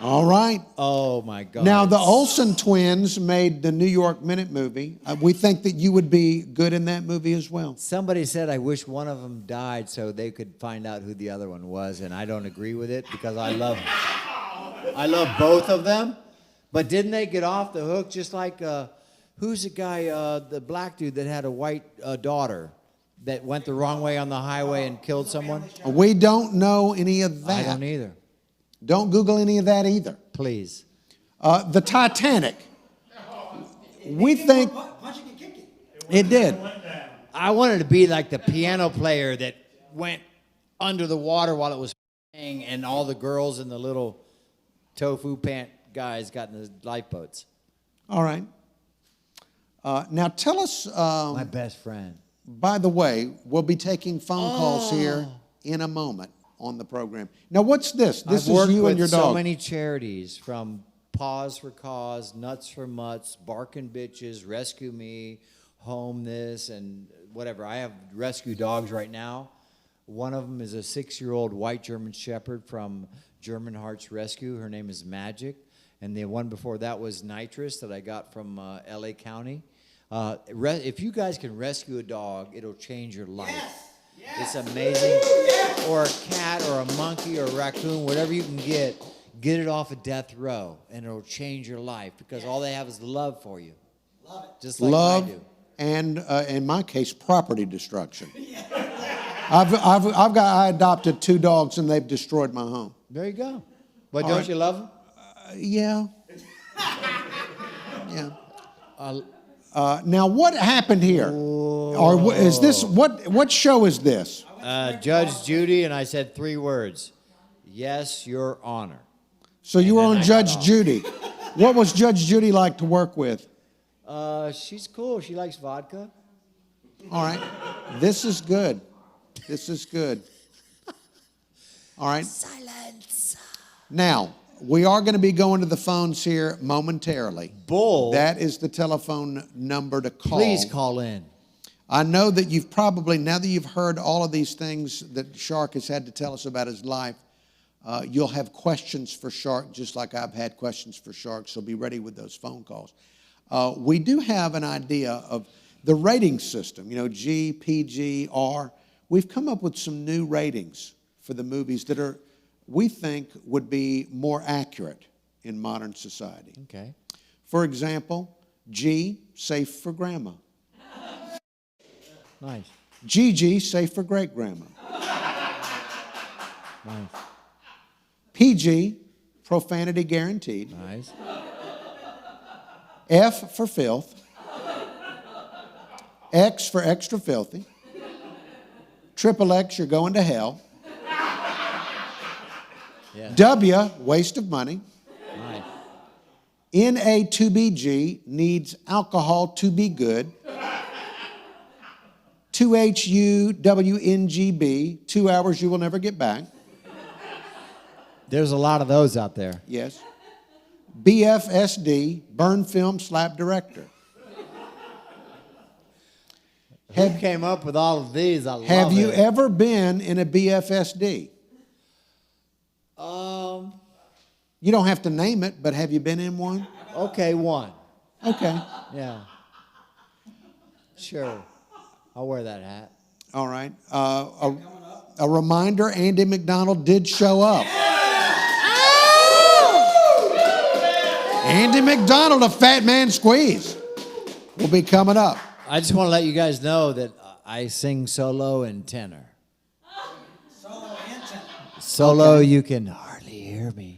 All right. Oh, my God. Now, the Olsen twins made the New York Minute movie. We think that you would be good in that movie as well. Somebody said, I wish one of them died so they could find out who the other one was, and I don't agree with it because I love both of them. But didn't they get off the hook just like, who's the guy, the black dude that had a white daughter that went the wrong way on the highway and killed someone? We don't know any of that. I don't either. Don't Google any of that either. Please. The Titanic. We think Punching and kicking. it did. I wanted to be like the piano player that went under the water while it was playing, and all the girls and the little tofu pant guys got in the lifeboats. All right. Now tell us, My best friend. by the way, we'll be taking phone calls here in a moment on the program. Now what's this? This I've worked is you with and your so dog. many charities, from Paws for Cause, Nuts for Mutts, Barkin' Bitches, Rescue Me, Home This, and whatever. I have rescue dogs right now. One of them is a 6-year-old white German Shepherd from German Hearts Rescue. Her name is Magic. And the one before that was Nitrous that I got from LA County. If you guys can rescue a dog, it'll change your life. It's amazing. Or a cat or a monkey or a raccoon, whatever you can get it off of death row, and it'll change your life because all they have is love for you. Love it. Just like Love I do. and, in my case, property destruction. I adopted 2 dogs and they've destroyed my home. There you go. But All don't right. you love them? Yeah. Yeah. Now, what happened here? Or is this what show is this? Judge Judy, and I said 3 words. Yes, Your Honor. So you were on Judge Judy. What was Judge Judy like to work with? She's cool. She likes vodka. All right. This is good. This is good. All right. Silence. Now, we are going to be going to the phones here momentarily. Bull. That is the telephone number to call. Please call in. I know that you've probably, now that you've heard all of these things that Shark has had to tell us about his life, you'll have questions for Shark, just like I've had questions for Shark, so be ready with those phone calls. We do have an idea of the rating system, G, PG, R. We've come up with some new ratings for the movies that we think would be more accurate in modern society. Okay. For example, G, safe for grandma. Nice. GG, safe for great grandma. Nice. PG, profanity guaranteed. Nice. F for filth. X for extra filthy. Triple X, you're going to hell. Yeah. W, waste of money. Nice. NA2BG, needs alcohol to be good. 2HUWNGB, 2 hours you will never get back. There's a lot of those out there. Yes. BFSD, burn film slap director. Who came up with all of these? I love it. Have you ever been in a BFSD? You don't have to name it, but have you been in one? Okay, one. Okay. Yeah. Sure. I'll wear that hat. All right. A reminder, Andy MacDonald did show up. Andy MacDonald, a Fat Man Squeeze, will be coming up. I just want to let you guys know that I sing solo and tenor. Solo and tenor. Solo, you can hardly hear me.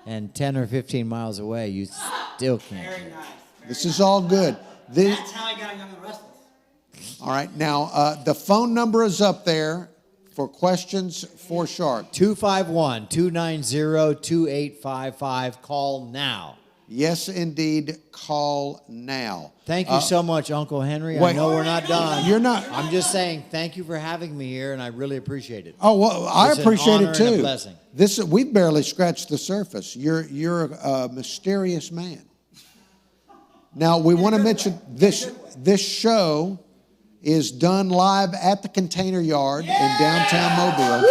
And 10 or 15 miles away, you still can't. Very nice. This is all good. That's how I got Young and Restless. All right. Now, the phone number is up there for questions for Shark. 251-290-2855. Call now. Yes, indeed. Call now. Thank you so much, Uncle Henry. I wait. know we're not done. You're not. I'm just saying thank you for having me here, and I really appreciate it. Oh, well, I It's an appreciate honor it and a too. blessing. We've barely scratched the surface. You're a mysterious man. Now, we want to mention this show is done live at the Container Yard in downtown Mobile.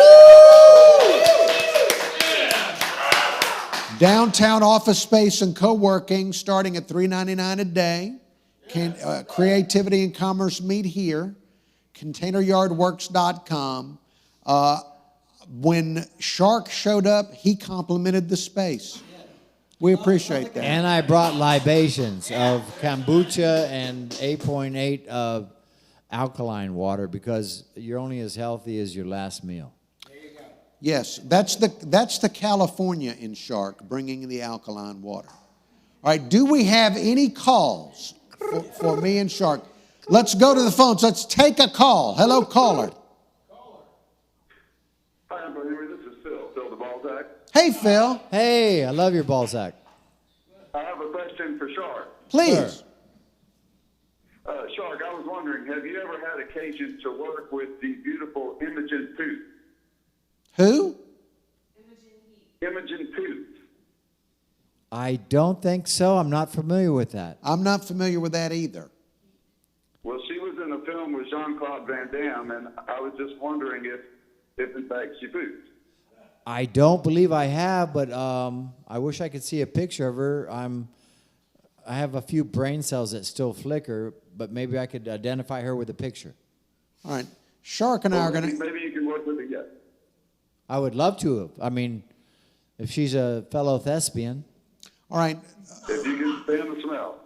Downtown office space and co-working starting at $3.99 a day. Creativity and commerce meet here. ContainerYardWorks.com. When Shark showed up, he complimented the space. We appreciate that. And I brought libations of kombucha and 8.8 of alkaline water because you're only as healthy as your last meal. Yes, that's the California in Shark, bringing the alkaline water. All right, do we have any calls for me and Shark? Let's go to the phones. Let's take a call. Hello, caller. Hi, I'm Henry. This is Phil the Balzac. Hey, Phil. Hey, I love your ball sack. I have a question for Shark. Please. Shark, I was wondering, have you ever had occasion to work with the beautiful Imogen Poots? Who? Imogen Poots. I don't think so. I'm not familiar with that. I'm not familiar with that either. Well, she was in a film with Jean-Claude Van Damme, and I was just wondering if in fact she poots. I don't believe I have, but I wish I could see a picture of her. I have a few brain cells that still flicker, but maybe I could identify her with a picture. All right. Shark and I are going to... Maybe you can work with her yet. I would love to. I mean, if she's a fellow thespian. All right. If you can stand the smell.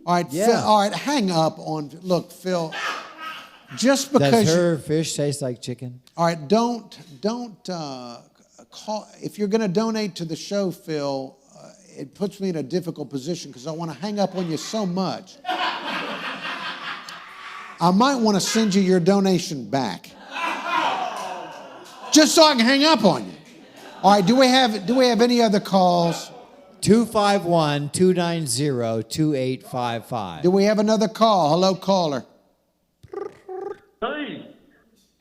All right, Yeah. Phil, all right, hang up on... Look, Phil, just because... Does her fish taste like chicken? All right, don't call... If you're going to donate to the show, Phil, it puts me in a difficult position because I want to hang up on you so much. I might want to send you your donation back. Just so I can hang up on you. All right, do we have any other calls? 251-290-2855. Do we have another call? Hello, caller. Hey,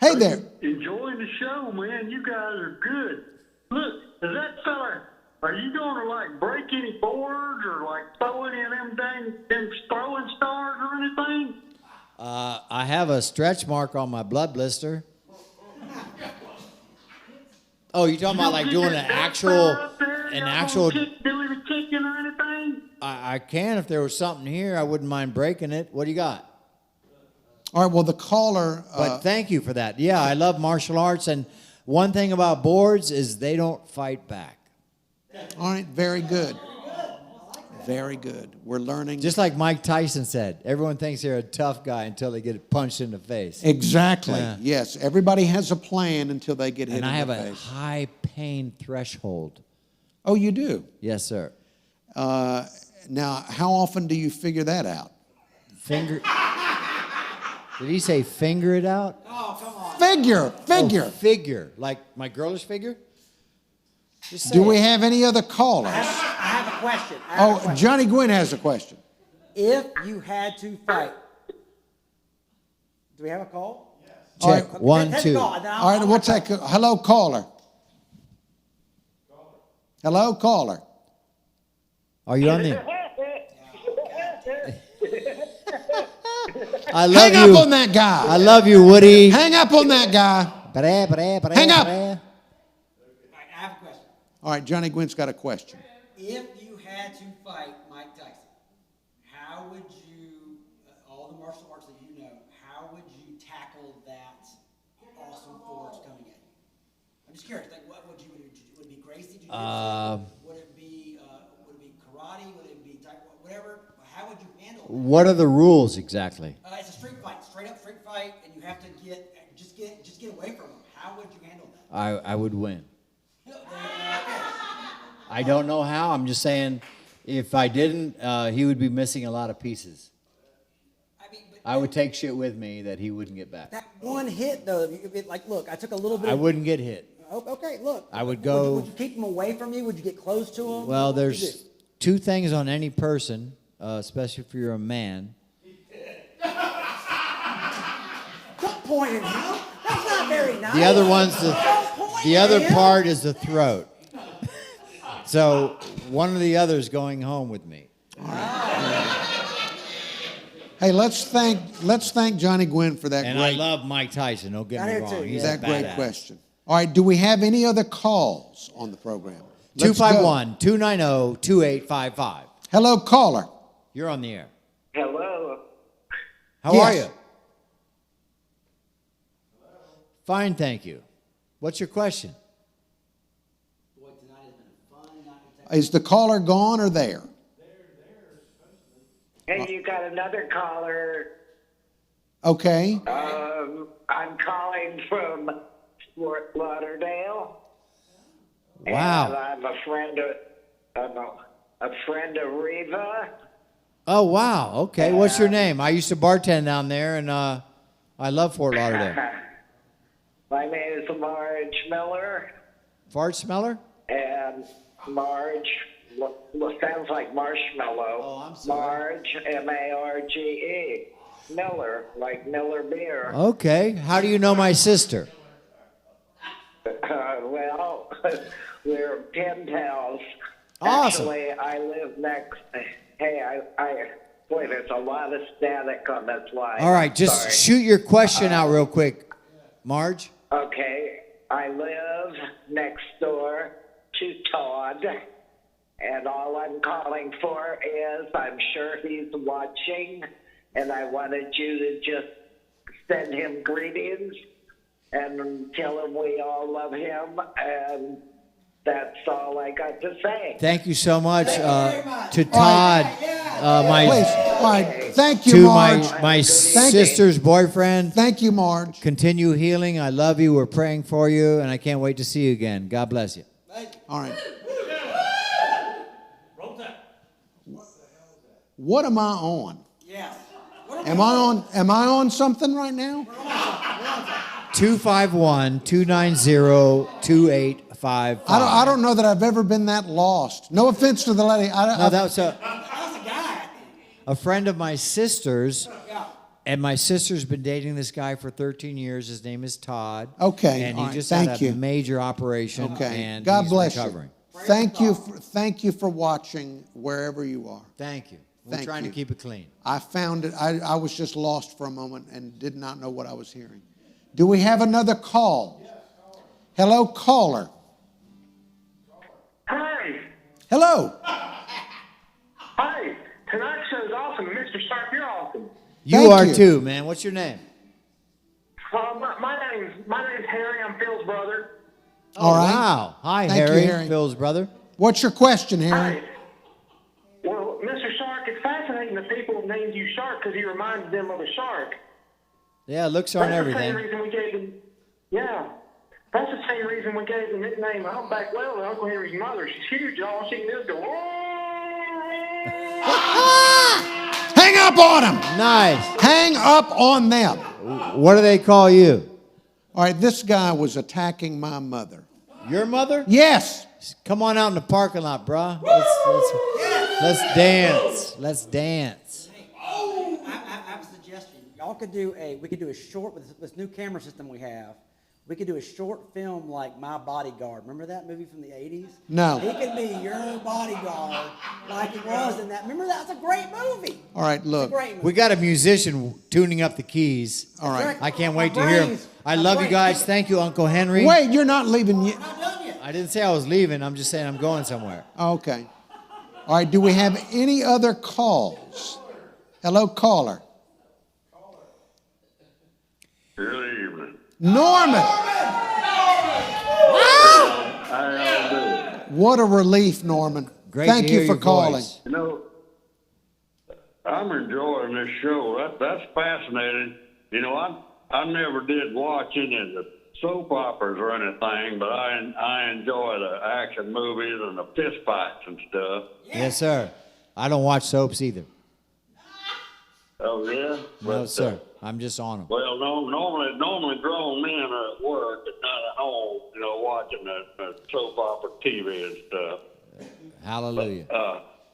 Hey there. enjoying the show, man. You guys are good. Look, is that fella, are you going to like break any boards or like throw any of them throwing stars or anything? I have a stretch mark on my blood blister. Oh, you talking about like doing an actual... Doing a kicking or anything? I can if there was something here. I wouldn't mind breaking it. What do you got? All right, well, the caller... But thank you for that. Yeah, I love martial arts, and one thing about boards is they don't fight back. all right, very good. Very good. We're learning... Just like Mike Tyson said, everyone thinks they're a tough guy until they get punched in the face. Exactly. Yeah. Yes, everybody has a plan until they get hit And I in have the a face. high pain threshold. Oh, you do? Yes, sir. Now, how often do you figure that out? Finger... Did he say finger it out? Oh, come on. Figure. Oh, figure. Like my girlish figure? Just say Do we it. have any other callers? I have a question. Oh, Johnny Gwin has a question. If you had to fight, do we have a call? Check. All right. 1, Take 2. a call, and then All right, we'll take... Hello, caller. Hello, caller. Are you on the... I love Hang you. up on that guy. I love you, Woody. Hang up on that guy. Hang up. I have a question. All right, Johnny Gwyn's got a question. If you had to fight Mike Tyson, how would you, all the martial arts that you know, how would you tackle that awesome force coming at you? I'm just curious. Like, what would you do? Would it be Gracie Jiu-Jitsu? Would it be karate? Would it be whatever? How would you handle it? What are the rules exactly? It's a street fight, straight up street fight, and you have to get away from him. How would you handle that? I would win. I don't know how. I'm just saying, if I didn't, he would be missing a lot of pieces. I would take shit with me that he wouldn't get back. That one hit, though, like, look, I took a little bit I wouldn't get hit. Okay, look. I would go... Would you keep him away from you? Would you get close to him? Well, What would you there's do? two things on any person, especially if you're a man. Don't point at him. That's not very nice. The other one's Don't point the at other him. part is the throat. So one or the other is going home with me. Hey, let's thank Johnny Gwin for that And I great, love Mike Tyson. Don't get I me do wrong. too, He's yeah. a that great badass. question. All right, do we have any other calls on the program? Let's go. 251-290-2855. Hello, caller. You're on the air. Hello. How Yes. are you? Fine, thank you. What's your question? Boy, tonight has been a fun night. Is the caller gone or there? Hey, you got another caller. Okay. I'm calling from Fort Lauderdale. Wow. And I'm a friend of Reva. Oh, wow. Okay. What's your name? I used to bartend down there, and I love Fort Lauderdale. My name is Marge Miller, Fart smeller? and Marge sounds like marshmallow. Oh, I'm sorry. Marge, Marge, Miller, like Miller beer. Okay. How do you know my sister? Well, we're pen pals. Awesome. Actually, I live next. Hey, boy, there's a lot of static on this line. All right. Just Sorry. shoot your question out real quick, Marge. Okay, I live next door to Todd, and all I'm calling for is I'm sure he's watching, and I wanted you to just send him greetings and tell him we all love him, and that's all I got to say. Thank you so much to Todd, Please. my All right. Thank you, to Marge. my Thank you. sister's boyfriend. Thank you, Marge. Continue healing. I love you. We're praying for you, and I can't wait to see you again. God bless you. All right. What am I on? Yes. Am I on something right now? 251-290-2855. I don't know that I've ever been that lost. No offense to the lady. No, that was That's a guy. a friend of my sister's, Yeah. and my sister's been dating this guy for 13 years. His name is Todd. Okay, And all he right, just thank had a you. major operation. Okay. And God he's bless recovering. you. Thank you for watching wherever you are. Thank you. We're Thank trying you. to keep it clean. I found it. I was just lost for a moment and did not know what I was hearing. Do we have another call? Hello, caller. Hey, Hello. hey, tonight's show's awesome. Mr. Sharp, you're awesome. You Thank are you. too, man. What's your name? My name's Harry. I'm Phil's brother. All right. Wow. Hi, Thank you, Harry, Harry. Phil's brother. What's your question, Harry? Hey. Well, Mr. Shark, it's fascinating that people named you Shark because you reminded them of a shark. Yeah, looks aren't That's the same everything. reason we gave them. Yeah, that's the same reason we gave the nickname Humpback Whale to Uncle Henry's mother. She's huge. All she can do is go. Hang up on them. Nice. Hang up on them. What do they call you? All right, this guy was attacking my mother. Your mother? Yes. Come on out in the parking lot, bruh. Let's dance. Let's dance. I have a suggestion. Y'all could do we could do a short with this new camera system we have. We could do a short film like My Bodyguard. Remember that movie from the 80s? No. He could be your bodyguard like he was in that. Remember that was a great movie. All right, It's a look. great movie. We got a musician tuning up the keys. All right. I can't wait My to hear him. brains- I my love you brains- guys. Thank you, Uncle Henry. Wait, you're not leaving yet. Not done yet. I didn't say I was leaving. I'm just saying I'm going somewhere. Okay. All right, do we have any other calls? Hello, caller. Good evening. Norman. How y'all doing? What a relief, Norman. Great Thank to you hear for your calling. voice. You know, I'm enjoying this show. That's fascinating. You know, I never did watch any of the soap operas or anything, but I enjoy the action movies and the fist fights and stuff. Yes, sir. I don't watch soaps either. Oh yeah. No, sir. I'm just on them. Well, normally grown men are at work and not at home, you know, watching the soap opera TV and stuff. Hallelujah.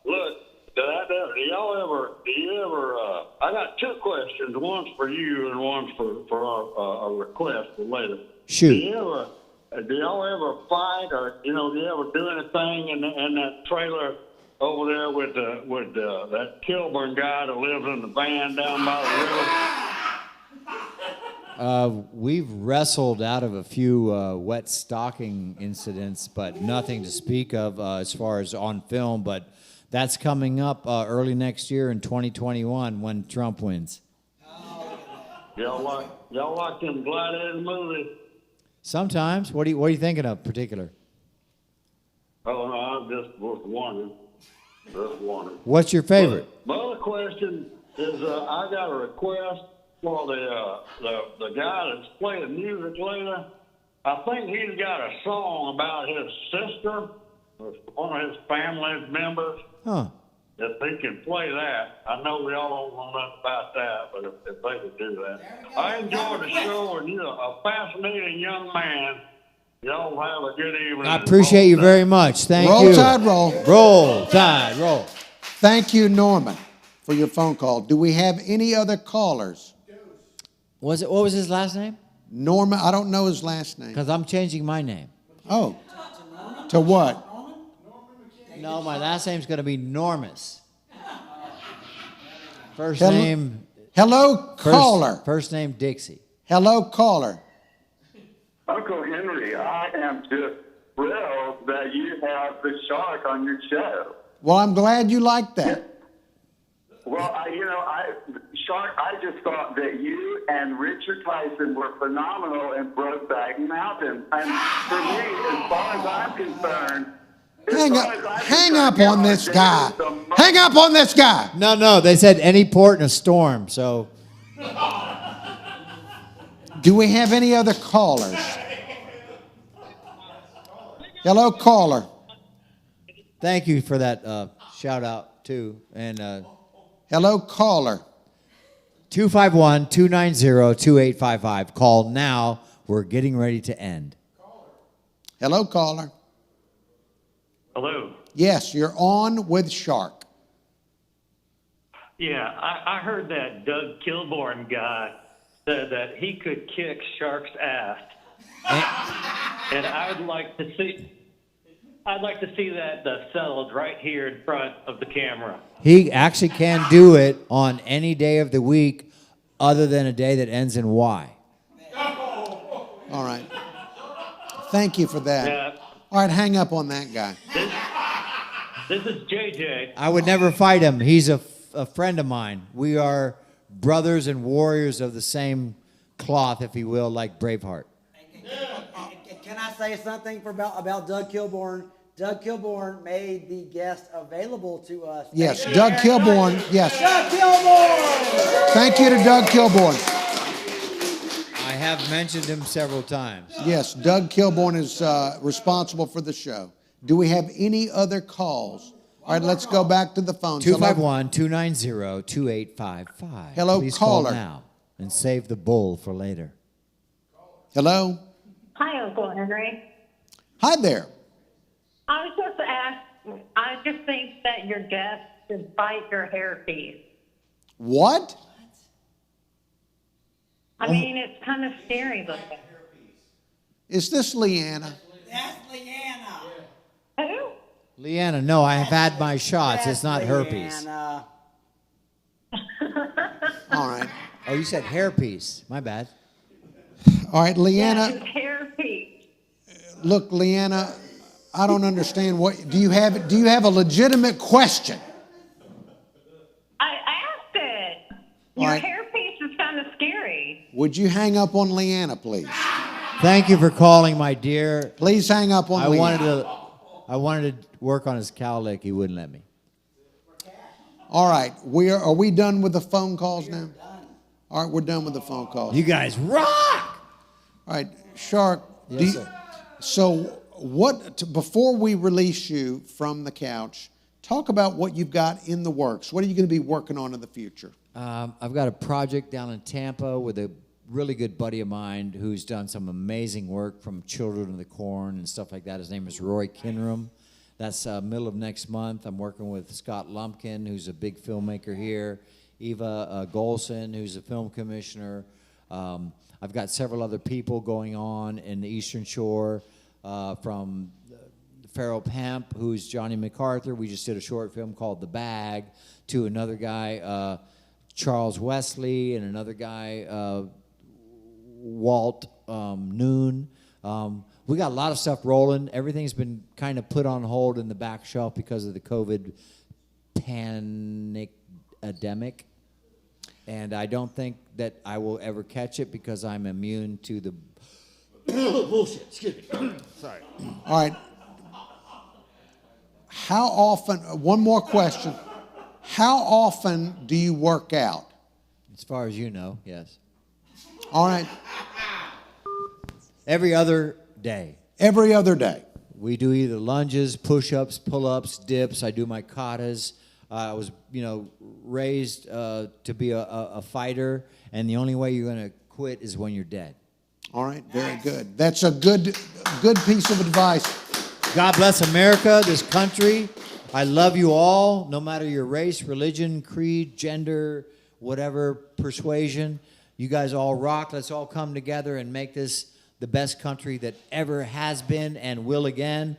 Look, do you ever? I got two questions. One's for you and one's for a request for later. Shoot. Do y'all ever fight or do you ever do anything in that trailer over there with that Kilburn guy that lives in the van down by the river? We've wrestled out of a few wet stocking incidents, but nothing to speak of as far as on film. But that's coming up early next year in 2021 when Trump wins. Y'all like them Gladiator movies? Sometimes. What are you thinking of particular? Oh no, I just was wondering. Just wondering. What's your favorite? My other question is, I got a request for the guy that's playing music later. I think he's got a song about his sister, one of his family members. Huh. If he can play that, I know we all don't know nothing about that, but if they could do that. I enjoyed the show, and you're a fascinating young man. Y'all have a good evening. I appreciate you very much. Thank you. Roll Tide, roll. Roll Tide, roll. Thank you, Norman, for your phone call. Do we have any other callers? What was his last name? Norman, I don't know his last name. Because I'm changing my name. Oh. To what? No, my last name's going to be Normus. First Hello- name. Hello, caller. First name Dixie. Hello, caller. Uncle Henry, I am just thrilled that you have the shark on your show. Well, I'm glad you like that. Well, Shark, I just thought that you and Richard Tyson were phenomenal in Brokeback Mountain. And for me, as far as I'm concerned, Hang up on this guy. Hang up on this guy. No, they said any port in a storm, so. Do we have any other callers? Hello, caller. Thank you for that shout out, too. And hello, caller. 251-290-2855. Call now. We're getting ready to end. Hello, caller. Hello. Yes, you're on with Shark. Yeah, I heard that Doug Kilbourne guy said that he could kick Shark's ass, and I'd like to see that settled right here in front of the camera. He actually can do it on any day of the week other than a day that ends in Y. All right. Thank you for that. Yeah. All right, hang up on that guy. This is JJ. I would never fight him. He's a friend of mine. We are brothers and warriors of the same cloth, if you will, like Braveheart. Can I say something about Doug Kilbourne? Doug Kilbourne made the guest available to us. Yes, Doug Kilbourne. Yes. Doug Kilbourne! Thank you to Doug Kilbourne. I have mentioned him several times. Yes, Doug Kilbourne is responsible for the show. Do we have any other calls? All right, let's go back to the phone. 251-290-2855. Hello, Please caller. call now and save the bull for later. Hello? Hi, Uncle Henry. Hi there. I was supposed to ask, I just think that your guest should fight your hairpiece. What? I mean, it's kind of scary looking. Is this Leanna? That's Leanna. Who? Leanna, no, I have had my shots. It's not herpes. Leanna. All right. Oh, you said hairpiece. My bad. All right, Yeah, Leanna. it's hairpiece. Look, Leanna, I don't understand what do you have a legitimate question? I asked it. All Your right. hairpiece is kind of scary. Would you hang up on Leanna, please? Thank you for calling, my dear. Please hang up on Leanna. I wanted to work on his cowlick. He wouldn't let me. All right, are we done with the phone calls now? All right, we're done with the phone calls. You guys rock! All right, Shark. Yes, sir. So before we release you from the couch, talk about what you've got in the works. What are you going to be working on in the future? I've got a project down in Tampa with a really good buddy of mine who's done some amazing work from Children of the Corn and stuff like that. His name is Roy Kinram. That's middle of next month. I'm working with Scott Lumpkin, who's a big filmmaker here, Eva Golson, who's a film commissioner. I've got several other people going on in the Eastern Shore from Farrell Pamp, who's Johnny MacArthur. We just did a short film called The Bag, to another guy, Charles Wesley, and another guy, Walt Noon. We got a lot of stuff rolling. Everything's been kind of put on hold in the back shelf because of the COVID pandemic. And I don't think that I will ever catch it because I'm immune to the bullshit. Excuse me. Sorry. All right. How often, one more question. How often do you work out? As far as you know, yes. All right. Every other day. Every other day. We do either lunges, push-ups, pull-ups, dips. I do my katas. I was, raised to be a fighter, and the only way you're going to quit is when you're dead. All right, very good. That's a good piece of advice. God bless America, this country. I love you all, no matter your race, religion, creed, gender, whatever persuasion. You guys all rock. Let's all come together and make this the best country that ever has been and will again.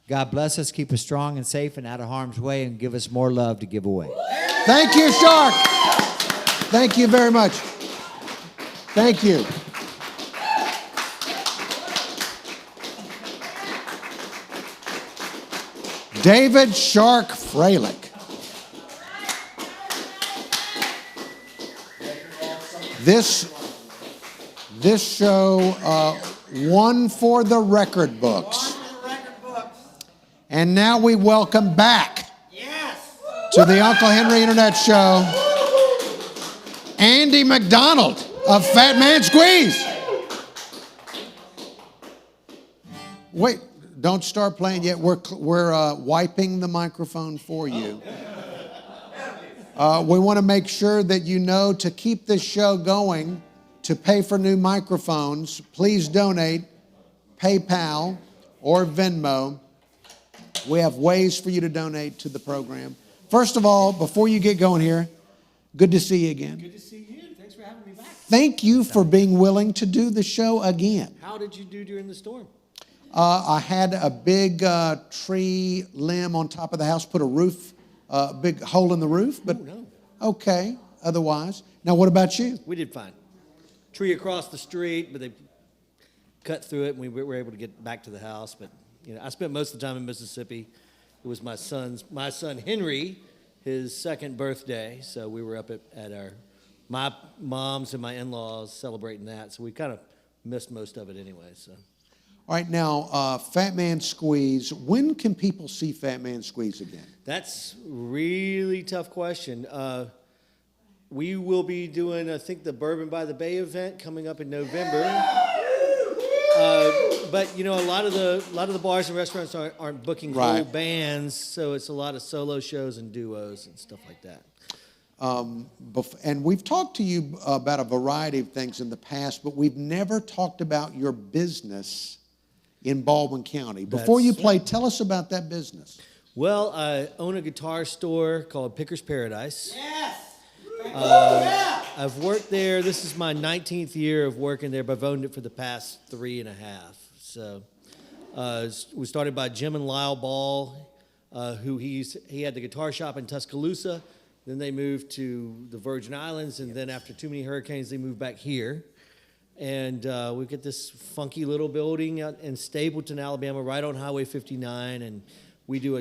God bless us, keep us strong and safe and out of harm's way, and give us more love to give away. Thank you, Shark. Thank you very much. Thank you. David Shark Fralick. This show won for the record books. And now we welcome back to the Uncle Henry Internet Show, Andy MacDonald of Fat Man Squeeze. Wait, don't start playing yet. We're wiping the microphone for you. We want to make sure that you know to keep this show going, to pay for new microphones, please donate PayPal or Venmo. We have ways for you to donate to the program. First of all, before you get going here, good to see you again. Good to see you. Thanks for having me back. Thank you for being willing to do the show again. How did you do during the storm? I had a big tree limb on top of the house, put a roof, big hole in the roof, but okay, otherwise. Now, what about you? We did fine. Tree across the street, but they cut through it, and we were able to get back to the house. But I spent most of the time in Mississippi. It was my son Henry, his second birthday, so we were up at my mom's and my in-laws celebrating that. So we kind of missed most of it anyway. So. All right, now, Fat Man Squeeze. When can people see Fat Man Squeeze again? That's a really tough question. We will be doing, I think, the Bourbon by the Bay event coming up in November. But a lot of the bars and restaurants aren't booking full bands, so it's a lot of solo shows and duos and stuff like that. And we've talked to you about a variety of things in the past, but we've never talked about your business in Baldwin County. Before you play, tell us about that business. Well, I own a guitar store called Picker's Paradise. Yes! I've worked there. This is my 19th year of working there, but I've owned it for the past 3.5. So we started by Jim and Lyle Ball, who he had the guitar shop in Tuscaloosa. Then they moved to the Virgin Islands, and then after too many hurricanes, they moved back here. And we get this funky little building out in Stapleton, Alabama, right on Highway 59, and we do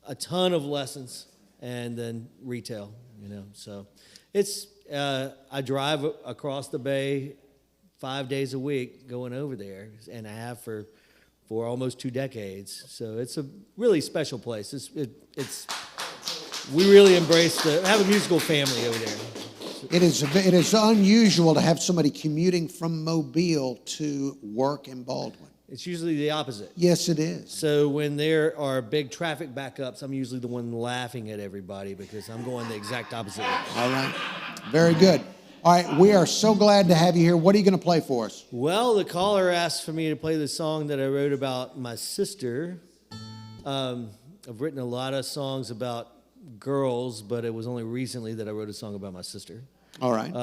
a ton of lessons and then retail, So it's I drive across the bay 5 days a week going over there, and I have for almost 2 decades. So it's a really special place. We really have a musical family over there. It is unusual to have somebody commuting from Mobile to work in Baldwin. It's usually the opposite. Yes, it is. So when there are big traffic backups, I'm usually the one laughing at everybody because I'm going the exact opposite way. All right. Very good. All right, we are so glad to have you here. What are you going to play for us? Well, the caller asked for me to play the song that I wrote about my sister. I've written a lot of songs about girls, but it was only recently that I wrote a song about my sister. All right.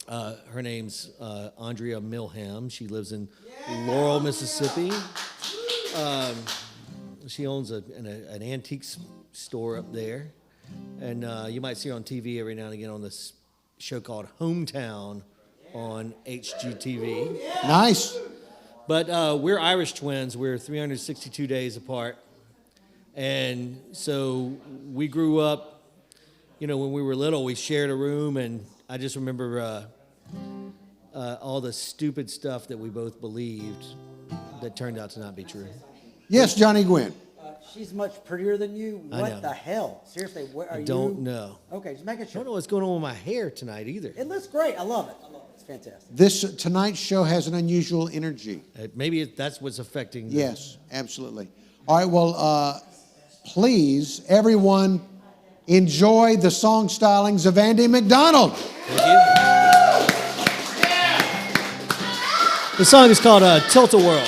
Her name's Andrea Milham. She lives in Laurel, Mississippi. She owns an antiques store up there. And you might see her on TV every now and again on this show called Hometown on HGTV. Nice. But we're Irish twins. We're 362 days apart. And so we grew up, when we were little, we shared a room. And I just remember all the stupid stuff that we both believed that turned out to not be true. Yes, Johnny Gwin. She's much prettier than you. I What know. the hell? Seriously, where are you? I don't know. Okay, just making I sure. don't know what's going on with my hair tonight either. It looks great. I love it. It's fantastic. This tonight's show has an unusual energy. Maybe that's what's affecting. Yes, absolutely. All right, well, please, everyone, enjoy the song stylings of Andy MacDonald. Thank you. The song is called Tilt-A-Whirl.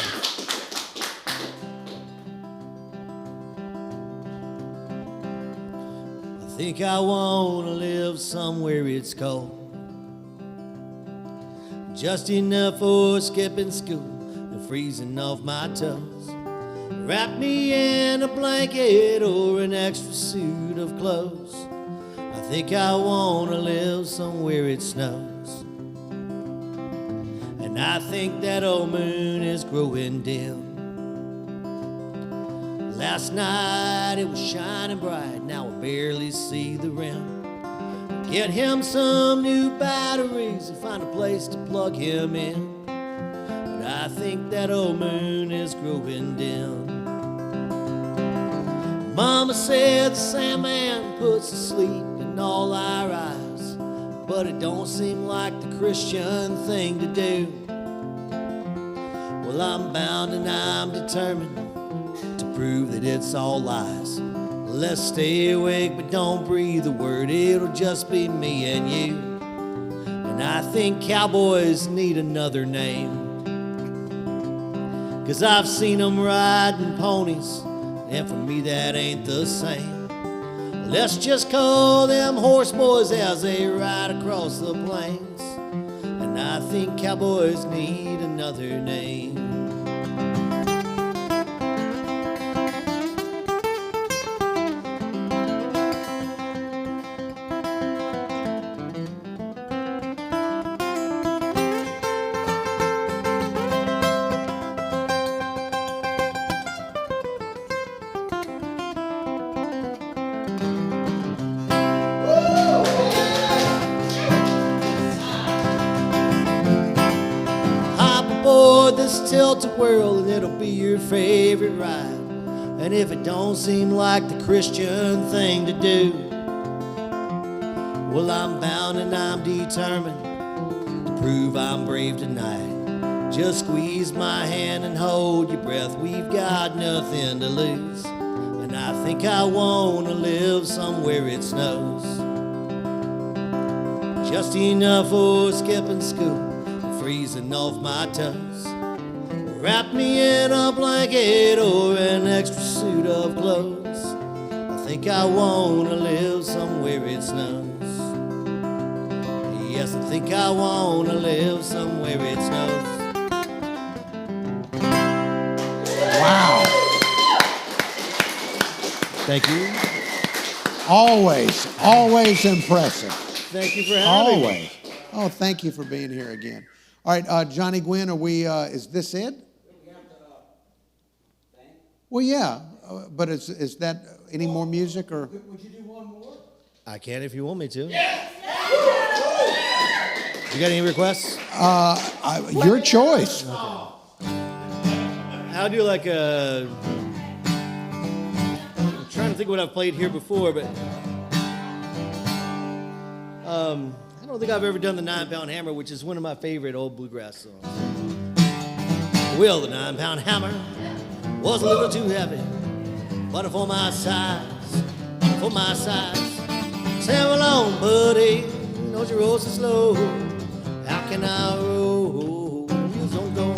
I think I want to live somewhere it's cold, just enough for skipping school and freezing off my toes. Wrap me in a blanket or an extra suit of clothes. I think I want to live somewhere it snows. And I think that old moon is growing dim. Last night it was shining bright, now I barely see the rim. Get him some new batteries and find a place to plug him in. But I think that old moon is growing dim. Mama said the Sandman puts to sleep in all our eyes, but it don't seem like the Christian thing to do. Well, I'm bound and I'm determined to prove that it's all lies. Let's stay awake but don't breathe a word, it'll just be me and you. And I think cowboys need another name, 'cause I've seen them riding ponies, and for me that ain't the same. Let's just call them horse boys as they ride across the plains. And I think cowboys need another name. Tilt-A-Whirl and it'll be your favorite ride. And if it don't seem like the Christian thing to do, well, I'm bound and I'm determined to prove I'm brave tonight. Just squeeze my hand and hold your breath, we've got nothing to lose. And I think I want to live somewhere it snows, just enough for skipping school and freezing off my toes. Wrap me in a blanket or an extra suit of clothes. I think I want to live somewhere it snows. Yes, I think I want to live somewhere it snows. Wow. Thank you. Always impressive. Thank you for having me. Always. Oh, thank you for being here again. All right, Johnny Gwin, are we, is this it? Well, yeah, but is that any more music or? Would you do one more? I can if you want me to. Yes. You got any requests? Your choice. Okay. I'll do like a. I'm trying to think what I've played here before, but I don't think I've ever done the 9-Pound Hammer, which is one of my favorite old bluegrass songs. Well, the 9-Pound Hammer was a little too heavy, but for my size, Sail along, buddy, don't you roll so slow. How can I roll when the wheels don't go?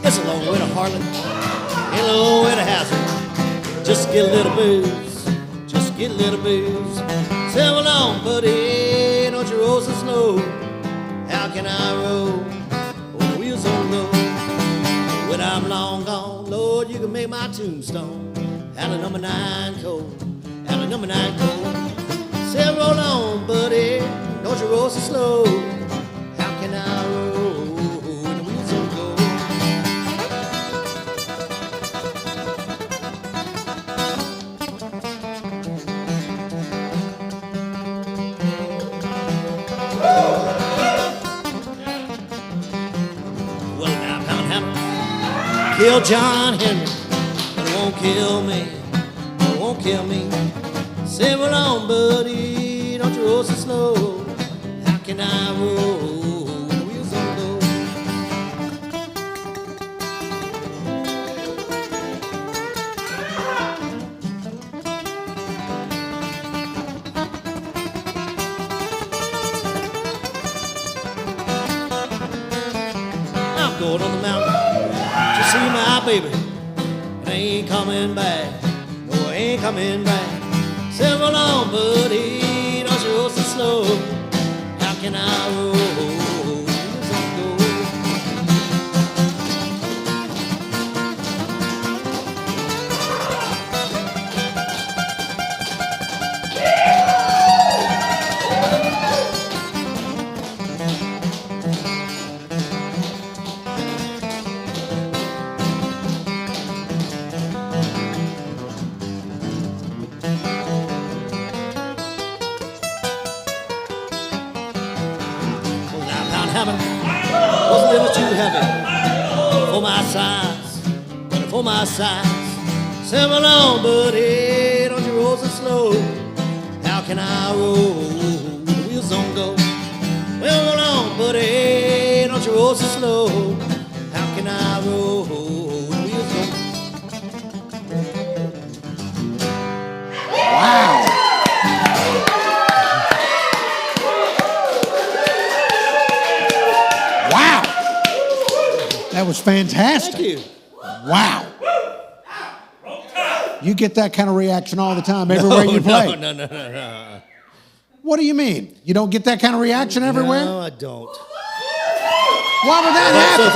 It's a long way to Harlan, a long way to Hazard. Just get a little booze, just get a little booze. Say, well, on, buddy, don't you roll so slow. How can I roll when the wheels don't go? When I'm long gone, Lord, you can make my tombstone out of number 9 coal, out of number 9 coal. Say, roll on, buddy, don't you roll so slow. How can I roll when the wheels don't go? Well, now, Pound Hammer killed John Henry, but it won't kill me, it won't kill me. Say, roll on, buddy, don't you roll so slow. How can I roll when the wheels don't go? I'm going on the mountain to see my baby, and I ain't coming back. No, I ain't coming back. Say, roll on, buddy, don't you roll so slow. How can I roll when the wheels don't go? Was a little too heavy for my size, but for my size. Say, roll on, buddy, don't you roll so slow. How can I roll when the wheels don't go? Well, roll on, buddy, don't you roll so slow. How can I roll when the wheels don't go? Wow. Wow. That was fantastic. Thank you. Wow. You get that kind of reaction all the time, everywhere you play. No. What do you mean? You don't get that kind of reaction everywhere? No, I don't. Why would that happen? So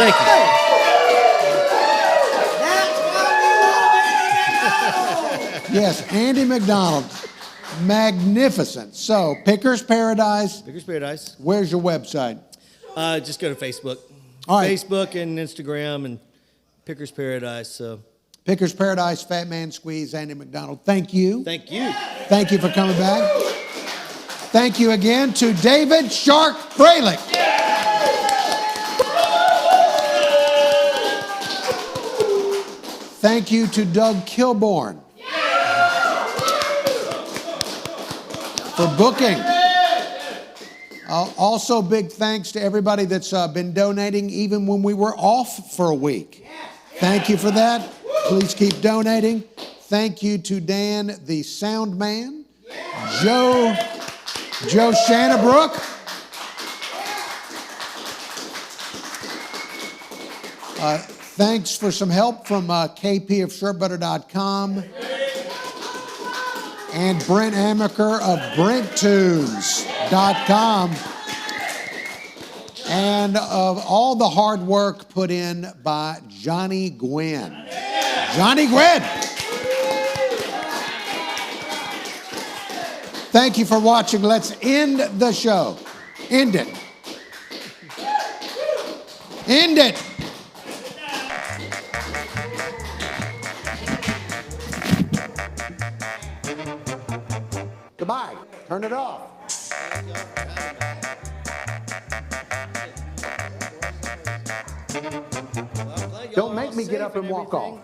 thank you. Yes, Andy MacDonald. Magnificent. So, Pickers Paradise. Pickers Paradise. Where's your website? Just go to Facebook. All right. Facebook and Instagram and Pickers Paradise. So. Pickers Paradise, Fat Man Squeeze, Andy MacDonald. Thank you. Thank you. Thank you for coming back. Thank you again to David Shark Fralick. Thank you to Doug Kilborn for booking. Also, big thanks to everybody that's been donating even when we were off for a week. Thank you for that. Please keep donating. Thank you to Dan, the sound man, Joe Shanabrough. Thanks for some help from KP of shirtbutter.com and Brent Amaker of BrentTunes.com, and of all the hard work put in by Johnny Gwin. Johnny Gwin! Thank you for watching. Let's end the show. End it. End it. Goodbye. Turn it off. Don't make me get up and walk off.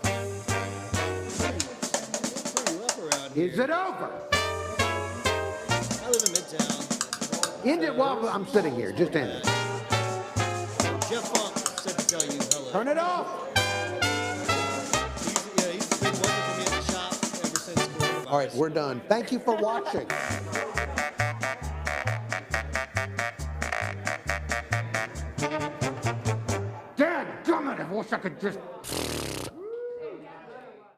Is it over? I live in Midtown. End it while I'm sitting here. Just end it. Jeff Funk said to tell you hello. Turn it off. He's been working for me at the shop ever since coronavirus. All right, we're done. Thank you for watching. Dadgummit, I wish I could just...